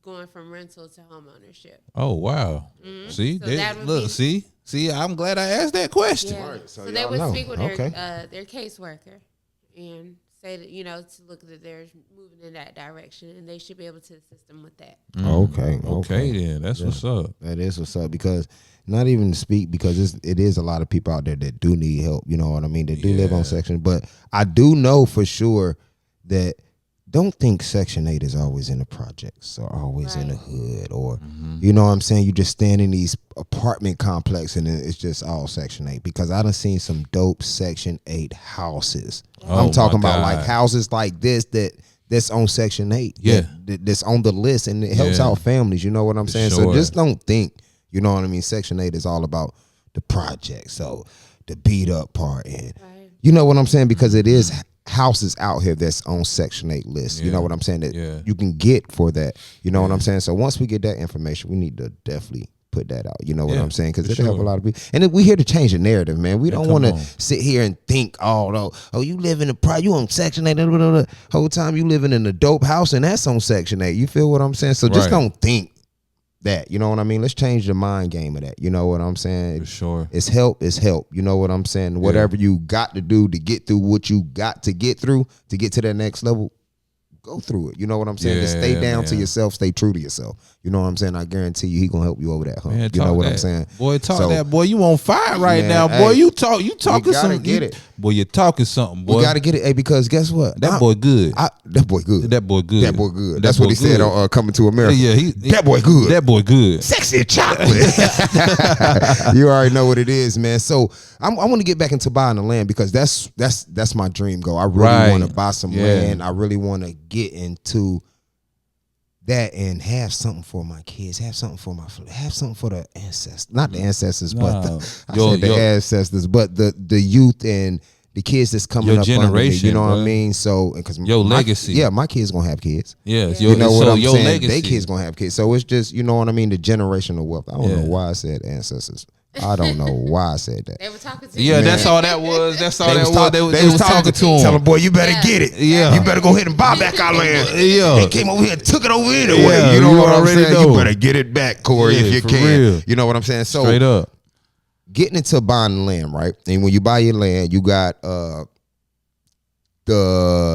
going from rental to home ownership. Oh wow. See, So that would look, be- see. I'm glad I asked that question. Yeah. Right, so So they y'all would know. speak with Okay. their caseworker and say that, to look that they're moving in that direction, and they should be able to assist them with that. Okay. Okay, then that's what's up. That is what's up, because not even to speak, because it is a lot of people out there that do need help. You know what I mean? That do live on Section. But I do know for sure that don't think Section 8 is always in the projects or always in the hood, or you know what I'm saying? You just stand in these apartment complex and it's just all Section 8. Because I done seen some dope Section 8 houses. Oh, I'm talking my about like God. houses like this that's on Section 8. Yeah. That's on the list, and it helps Yeah. out families. You know what I'm saying? So Sure. just don't think, you know what I mean? Section 8 is all about the project. So the beat up part, and Right. you know what I'm saying? Because it is houses out here that's on Section 8 list. You know what I'm saying? That you can get for that. You know what I'm saying? So once we get that information, we need to definitely put that out. You know what I'm saying? Because for it'll help a sure. lot of people. And we here to change the narrative, man. We don't come want to on. sit here and think, oh, you live in you on Section 8. Whole time you living in a dope house, and that's on Section 8. You feel what I'm saying? So just Right. don't think that. You know what I mean? Let's change the mind game of that. You know what I'm saying? For sure. It's help. It's help. You know what I'm saying? Whatever you got to do to get through what you got to get through to get to that next level, go through it. You know what I'm saying? Just stay down to yourself. Stay true to yourself. You know what I'm saying? I guarantee you, he gonna help you over that hump. Man, you know what I'm saying? Boy, talk that. Boy, you on fire right now. Boy, you talking something. Get it. Boy, you're talking something, boy. We gotta get it. Hey, because guess what? That boy good. That boy good. That boy good. That boy good. That's what he said on Coming to America. Yeah, that boy good. That boy good. Sexy chocolate. You already know what it is, man. So I want to get back into buying the land because that's my dream goal. I really want to buy some land. I really want to get into that and have something for my kids. Have something for the ancestors. Not the ancestors, but the ancestors, but the youth and the kids that's coming up under me, you know what I mean? So, because your legacy. Yeah, my kids gonna have kids. Yes, you know what I'm saying? Legacy. They kids gonna have kids. So it's just, you know what I mean? The generational wealth. I don't know why I said ancestors. I don't know why I said that. They were talking to you. Yeah, that's all that was. That's all that was. They was talking to him. Tell them, boy, you better get it. Yeah. You better go ahead and buy back our land. Yeah. They came over here and took it over anyway. Yeah, you know what I'm saying? You better get it back, Corey, if you can. Real. You know what I'm saying? So straight up. Getting into buying the land, right? And when you buy your land, you got the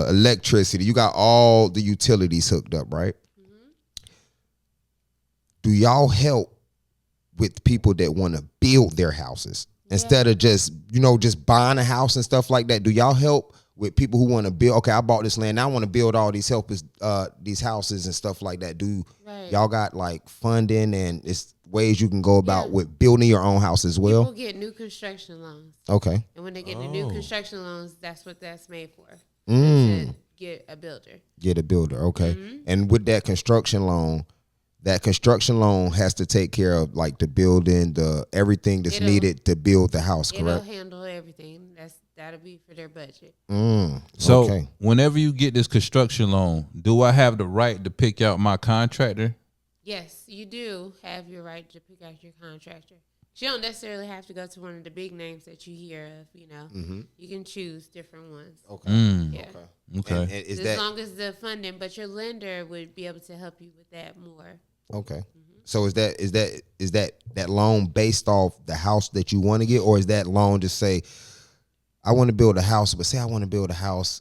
electricity. You got all the utilities hooked up, right? Mm-hmm. Do y'all help with people that want to build their houses instead of just buying a house and stuff like that? Do y'all help with people who want to build? Okay, I bought this land. Now I want to build all these these houses and stuff like that. Do y'all got like funding and it's ways you can go about with building your own house as well? People get new construction loans. Okay. And when they get the new construction loans, that's what that's made for. To get a builder. Get a builder, okay. Mm-hmm. And with that construction loan has to take care of like the building, everything that's needed to build the house, correct? It'll handle everything. That'll be for their budget. So whenever you get this construction loan, do I have the right to pick out my contractor? Yes, you do have your right to pick out your contractor. You don't necessarily have to go to one of the big names that you hear of, you know. Mm-hmm. You can choose different ones. Okay. Yeah. Okay. And as long as the funding, but your lender would be able to help you with that more. Okay. Mm-hmm. So is that loan based off the house that you want to get, or is that loan to say, I want to build a house, but say I want to build a house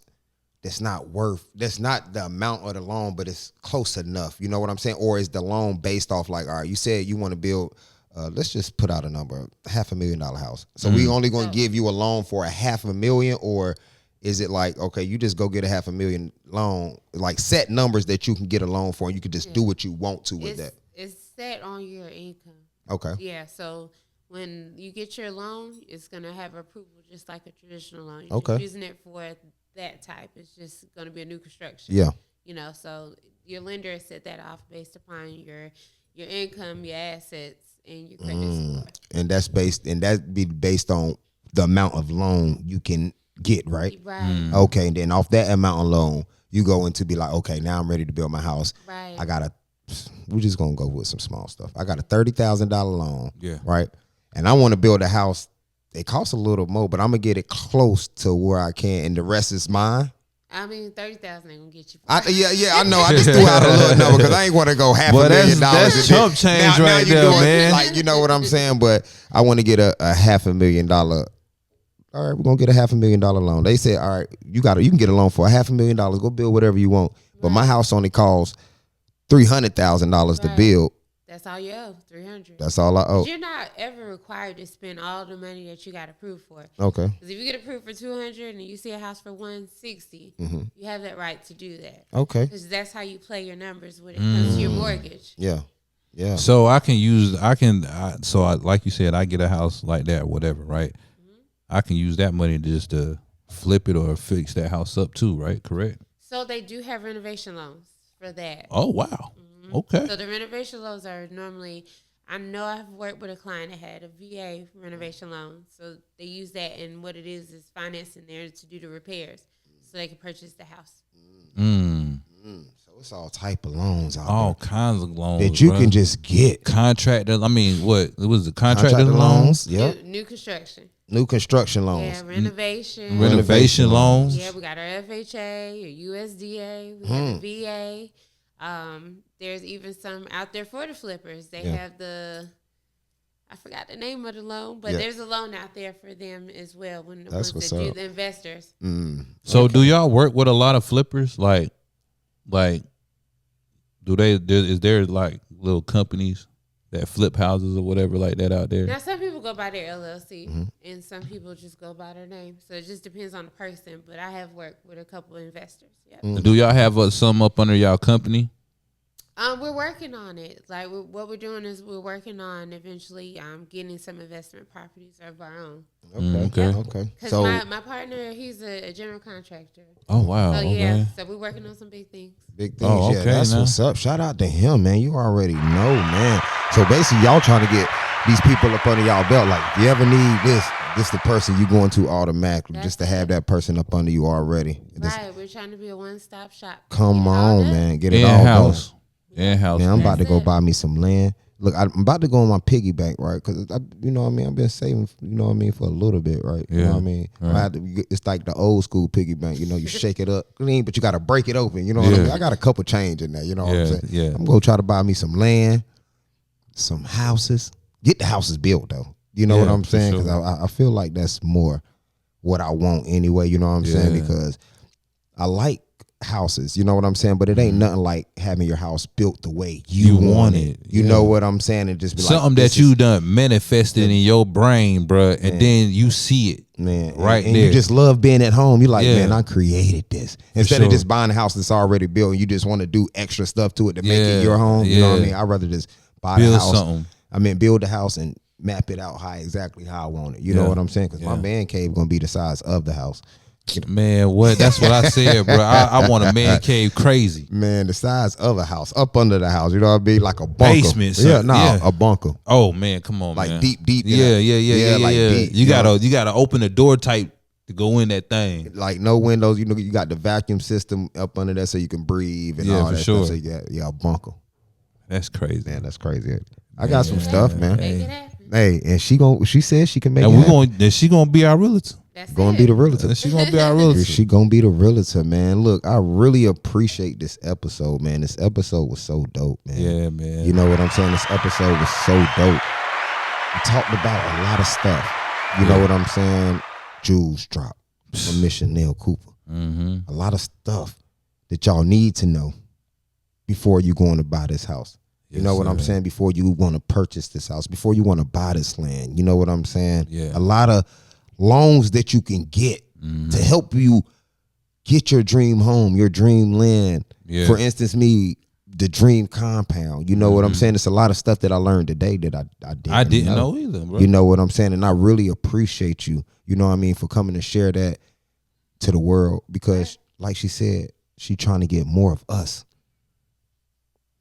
that's not the amount of the loan, but it's close enough. You know what I'm saying? Or is the loan based off like, all right, you said you want to build, let's just put out a number, $500,000 house. So we only going to give you a loan for $500,000, or is it like, okay, you just go get a $500,000 loan, like set numbers that you can get a loan for, and you can just do what you want to with that? It's set on your income. Okay. Yeah, so when you get your loan, it's going to have approval just like a traditional loan. You're just using it for that type. It's just going to be a new construction. Yeah. You know, so your lender set that off based upon your income, your assets, and your credit score. And that be based on the amount of loan you can get, right? Right. Okay, and then off that amount of loan, you go into be like, okay, now I'm ready to build my house. Right. We're just gonna go with some small stuff. I got a $30,000 loan. Yeah. Right. And I want to build a house. It costs a little more, but I'm gonna get it close to where I can, and the rest is mine. I mean, 30,000 ain't gonna get you. Yeah, I know. I just threw out a little number because I ain't want to go $500,000. That's chump change right there, man. Like, you know what I'm saying? But I want to get a $500,000. All right, we're gonna get a $500,000 loan. They said, all right, you can get a loan for $500,000. Go build whatever you want. But my house only costs $300,000 to build. That's all you owe, $300. That's all I owe. You're not ever required to spend all the money that you got approved for. Okay. Because if you get approved for $200 and you see a house for $160, you have that right to do that. Okay. Because that's how you play your numbers when it comes to your mortgage. Yeah. Yeah. So like you said, I get a house like that, whatever, right? I can use that money just to flip it or fix that house up too, right? Correct? So they do have renovation loans for that. Oh, wow. Okay. So the renovation loans are normally, I know I've worked with a client that had a VA renovation loan. So they use that, and what it is financing there to do the repairs so they can purchase the house. So it's all type of loans out all there. Kinds of loans that you can just get. Contractor, I mean, what? It was the contractor loans? Yep. New construction. New construction loans. Yeah, renovation. Renovation loans. Yeah, we got our FHA, our USDA, we got the VA. There's even some out there for the flippers. They have I forgot the name of the loan, but there's a loan out there for them as well. When the ones that do the investors. So do y'all work with a lot of flippers? Like, is there like little companies that flip houses or whatever like that out there? Now, some people go by their LLC, and some people just go by their name. So it just depends on the person. But I have worked with a couple of investors. Yeah. Do y'all have some up under y'all company? We're working on it. Like what we're doing is we're working on eventually getting some investment properties of our own. Okay. Because So my partner, he's a general contractor. Oh wow. So okay. so we're working on some big things. big things. Oh, Yeah, okay, that's now. what's up. Shout out to him, man. You already know, man. So basically, y'all trying to get these people up under y'all belt. Like, if you ever need this the person you going to automatically, That's just to have that person up under you already. Right. We're trying to be a one-stop shop. Come Get it all on, done. man. Get it all In-house. done. In-house. Man, I'm about to That's go it. buy me some land. Look, I'm about to go on my piggy bank, right? Because, you know what I mean? I've been saving, you know what I mean, for a little bit, right? You know what I mean? Right. I have to, it's like the old school piggy bank. You know, you shake it up, clean, but you got to break it open. You know what I mean? I got a couple change in there. You know what I'm saying? Yeah. I'm going to try to buy me some land, some houses. Get the houses built, though. You know what I'm for saying? sure. Because I feel like that's more what I want anyway. You know what I'm saying? Yeah. Because I like houses, you know what I'm saying? But it ain't nothing like having your house built the way you want it. You know what I'm saying? And just be something like, that you done manifested in your brain, bruh, and then you see it, man, right and there. you just love being at home. You like, Yeah. man, I created this. Instead of sure. just buying a house that's already built and you just want to do extra stuff to it to make it Yeah, your home. You know what I yeah. mean? I'd rather just buy Build the house. something. I mean, build the house and map it out exactly how I want it. You know what I'm saying? Because my man cave gonna be the size of the house. Man, what? That's what I said, bro. I want a man cave crazy. Man, the size of a house, up under the house. You know what I mean? Like a bunker. Basement, son. Yeah, Yeah. a bunker. Oh man, come on, Like man. deep. Yeah, like deep, You know? gotta open the door type to go in that thing. Like no windows. You know, you got the vacuum system up under there so you can breathe and Yeah, all for that sure. stuff. So you got a bunker. That's crazy. Man, that's crazy. I got some stuff, man. Make it happen. Hey, and she said she can make And it we happen. she gonna be our realtor. That's Gonna it. be the realtor. She gonna be our realtor. She gonna be the realtor, man. Look, I really appreciate this episode, man. This episode was so dope, man. Yeah, man. You know what I'm saying? This episode was so dope. We talked about a lot of stuff. You know what I'm saying? Jewels drop from Miss Shenelle Cooper. A lot of stuff that y'all need to know before you going to buy this house. You know what I'm saying? Before you want to purchase this house, before you want to buy this land. You know what I'm saying? Yeah. A lot of loans that you can get to help you get your dream home, your dream land. Yeah. For instance, me, the dream compound. You know what I'm saying? It's a lot of stuff that I learned today that I didn't know either, bro. You know what I'm saying? And I really appreciate you, you know what I mean, for coming to share that to the world. Because like she said, she trying to get more of us.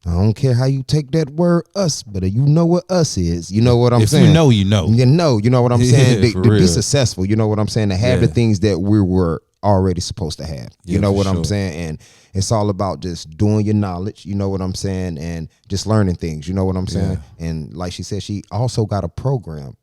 I don't care how you take that word us, but you know what us is. You know what I'm saying? If you know, you know. You know what I'm Yeah, saying? To for be real. successful, you know what I'm saying? To have the things that we were already supposed to have. You Yeah, know for what I'm sure. saying? And it's all about just doing your knowledge, you know what I'm saying? And just learning things, you know what I'm saying? And like she said, she also got a program.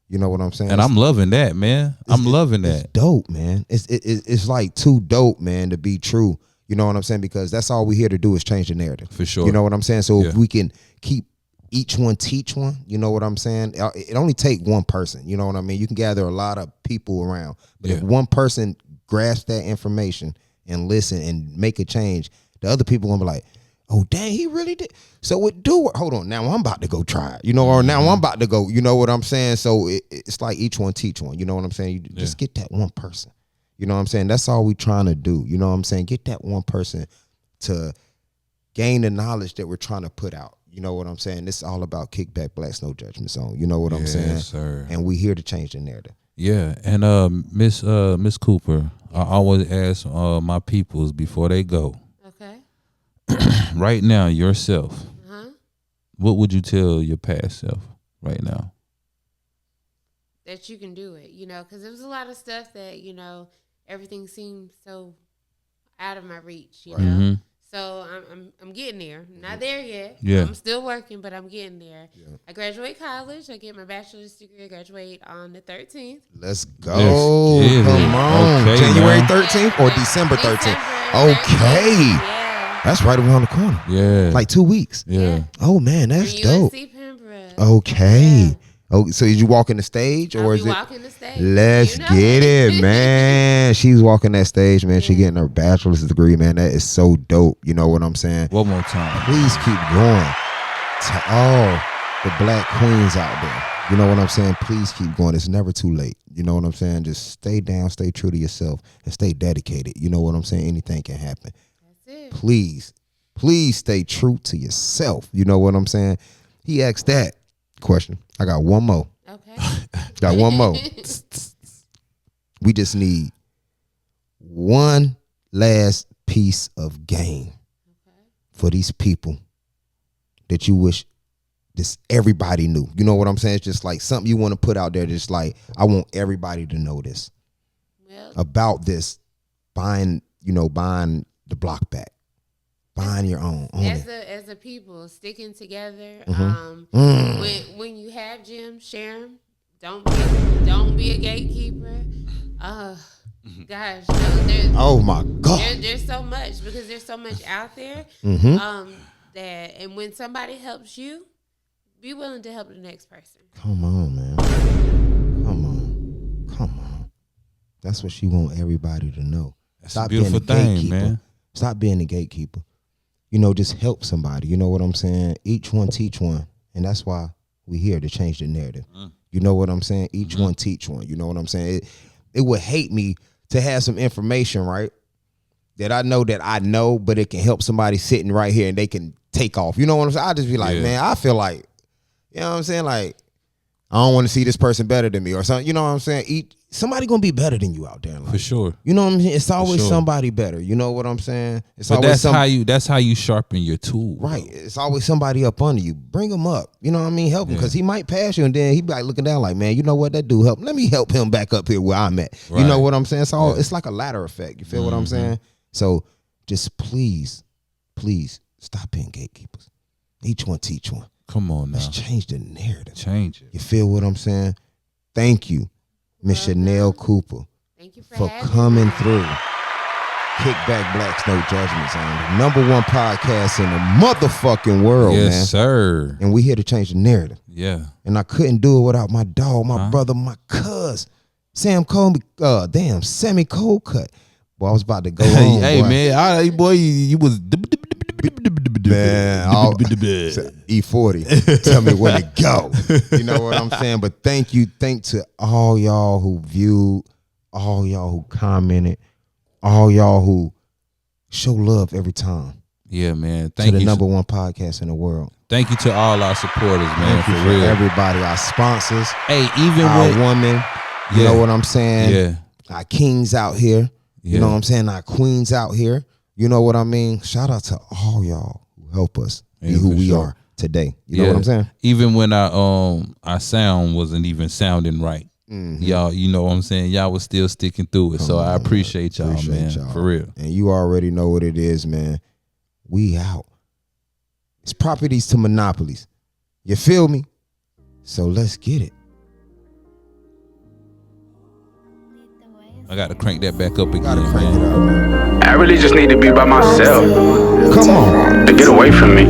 You know what I'm saying? And I'm loving that, man. I'm loving It's that. dope, man. It's like too dope, man, to be true. You know what I'm saying? Because that's all we're here to do is change the narrative. For sure. You know what I'm saying? So if Yeah. we can keep each one teach one, you know what I'm saying? It only take one person. You know what I mean? You can gather a lot of people around. But if one person grasps that information and listen and make a change, the other people gonna be like, oh, dang, he really did. So it do work. Hold on, now I'm about to go try it. You know, or now I'm about to go, you know what I'm saying? So it's like each one teach one. You know what I'm saying? You just get that one person. You know what I'm saying? That's all we trying to do. You know what I'm saying? Get that one person to gain the knowledge that we're trying to put out. You know what I'm saying? This is all about Kickback Blacks No Judgment Zone. You know what I'm saying? Yes, sir. And we here to change the narrative. Yeah, and Miss Cooper, I always ask my peoples before they go. Okay. Right now, yourself, Uh-huh. what would you tell your past self right now? That you can do it, you know, because there was a lot of stuff that, you know, everything seemed so out of my reach, you know. So I'm getting there. Not there yet. Yeah. I'm still working, but I'm getting there. I graduate college. I get my bachelor's degree. I graduate on the 13th. Let's go. Let's get it. Come on. Okay, January now. 13th or December 13th? December Okay. 13th. Yeah. That's right around the corner. Yeah. Like 2 weeks. Yeah. Oh man, that's dope. UNC Pembroke. Okay. Yeah. Oh, so is you walking the stage or I'll is be it? walking the stage. Let's You know get it, man. She's walking that stage, man. She getting her bachelor's degree, man. That is so dope. You know what I'm saying? One more time. Please keep going to all the black queens out there. You know what I'm saying? Please keep going. It's never too late. You know what I'm saying? Just stay down, stay true to yourself, and stay dedicated. You know what I'm saying? Anything can happen. That's it. Please stay true to yourself. You know what I'm saying? He asked that question. I got one more. Okay. Got one more. We just need one last piece of game for these people that you wish this everybody knew. You know what I'm saying? It's just like something you want to put out there. Just like, I want everybody to know this about this buying the block back, buying your own. As a people sticking together. When you have gyms, share them. Don't be a gatekeeper. Gosh, oh my God. There's so much because there's so much out there. And when somebody helps you, be willing to help the next person. Come on, man. Come on. That's what she want everybody to know. That's Stop a beautiful being the thing, gatekeeper. man. Stop being the gatekeeper. Just help somebody. You know what I'm saying? Each one teach one. And that's why we here to change the narrative. You know what I'm saying? Each one teach one. You know what I'm saying? It would hate me to have some information, right, that I know, but it can help somebody sitting right here and they can take off. You know what I'm saying? I just be like, man, I feel like, you know what I'm saying? Like, I don't want to see this person better than me or something. You know what I'm saying? Somebody gonna be better than you out there in life. For sure. You know what I'm saying? It's always somebody better. You know what I'm saying? It's but always that's how you sharpen your tool. Right. It's always somebody up under you. Bring him up. You know what I mean? Help him because he might pass you and then he be like looking down like, man, you know what? That dude help. Let me help him back up here where I'm at. Right. You know what I'm saying? It's like a ladder effect. You feel what I'm saying? So just please stop being gatekeepers. Each one teach one. Come on now. Let's change the narrative. Change it. You feel what I'm saying? Thank you, Miss Shenelle Cooper. Thank you for coming through. Kickback Blacks No Judgments on the #1 podcast in the motherfucking world, man. Yes, sir. And we here to change the narrative. Yeah. And I couldn't do it without my dog, my brother, my cuz. Sammy Cold Cut. Boy, I was about to go home. Hey, boy. man. Boy, you was... Man, E40. Tell me when to go. You know what I'm saying? But thank to all y'all who viewed, all y'all who commented, all y'all who show love every time. Yeah, man. Thank you to the #1 podcast in the world. Thank you to all our supporters, man. Thank you for real. Everybody, our sponsors. Hey, even our women. You know what I'm saying? Yeah. Our kings out here. You know what I'm saying? Our queens out here. You know what I mean? Shout out to all y'all who help us be who we are today. You know what I'm saying? Even when our sound wasn't even sounding right. Y'all, you know what I'm saying? Y'all was still sticking through it. So I appreciate y'all, man. For real. And you already know what it is, man. We out. It's properties to monopolies. You feel me? So let's get it. I gotta crank that back up again, man. I really just need to be by myself. Come on. To get away from me.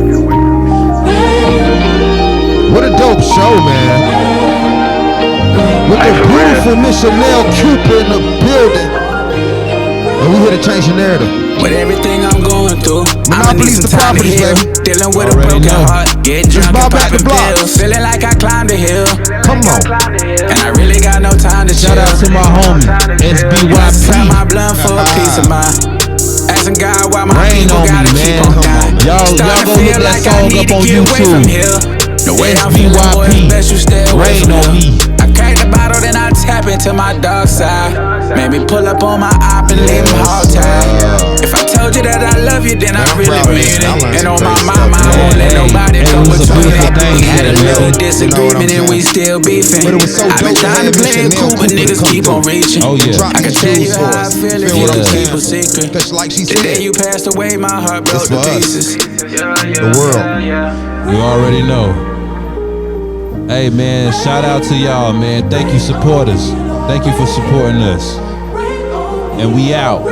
What a dope show, man. With the beautiful Miss Shenelle Cooper in the building. And we here to change the narrative. With everything I'm going through, Monopolies the properties, baby. Dealing with a broken heart, get drunk and popping pills. Feeling like I climbed a hill. Come on. And I really got no time to chill. Shout out to my homie, SBYP. Try my blunt for a piece of mind. Asking God why my people gotta keep on dying. Y'all go look that song up on YouTube. The way I'm feeling, boy, it's best you stay away from me. I crack the bottle, then I tap into my dark side. Made me pull up on my op and leave him hog tied. If I told you that I love you, then I really mean it. And on my mama, I won't let nobody come between it. We had a little disagreement and we still beefing. I've been trying to play it cool, but niggas keep on reaching. I can tell you how I feel if you don't keep a secret. The day you passed away, my heart broke to pieces. The world. You already know. Hey, man, shout out to y'all, man. Thank you, supporters. Thank you for supporting us. And we out.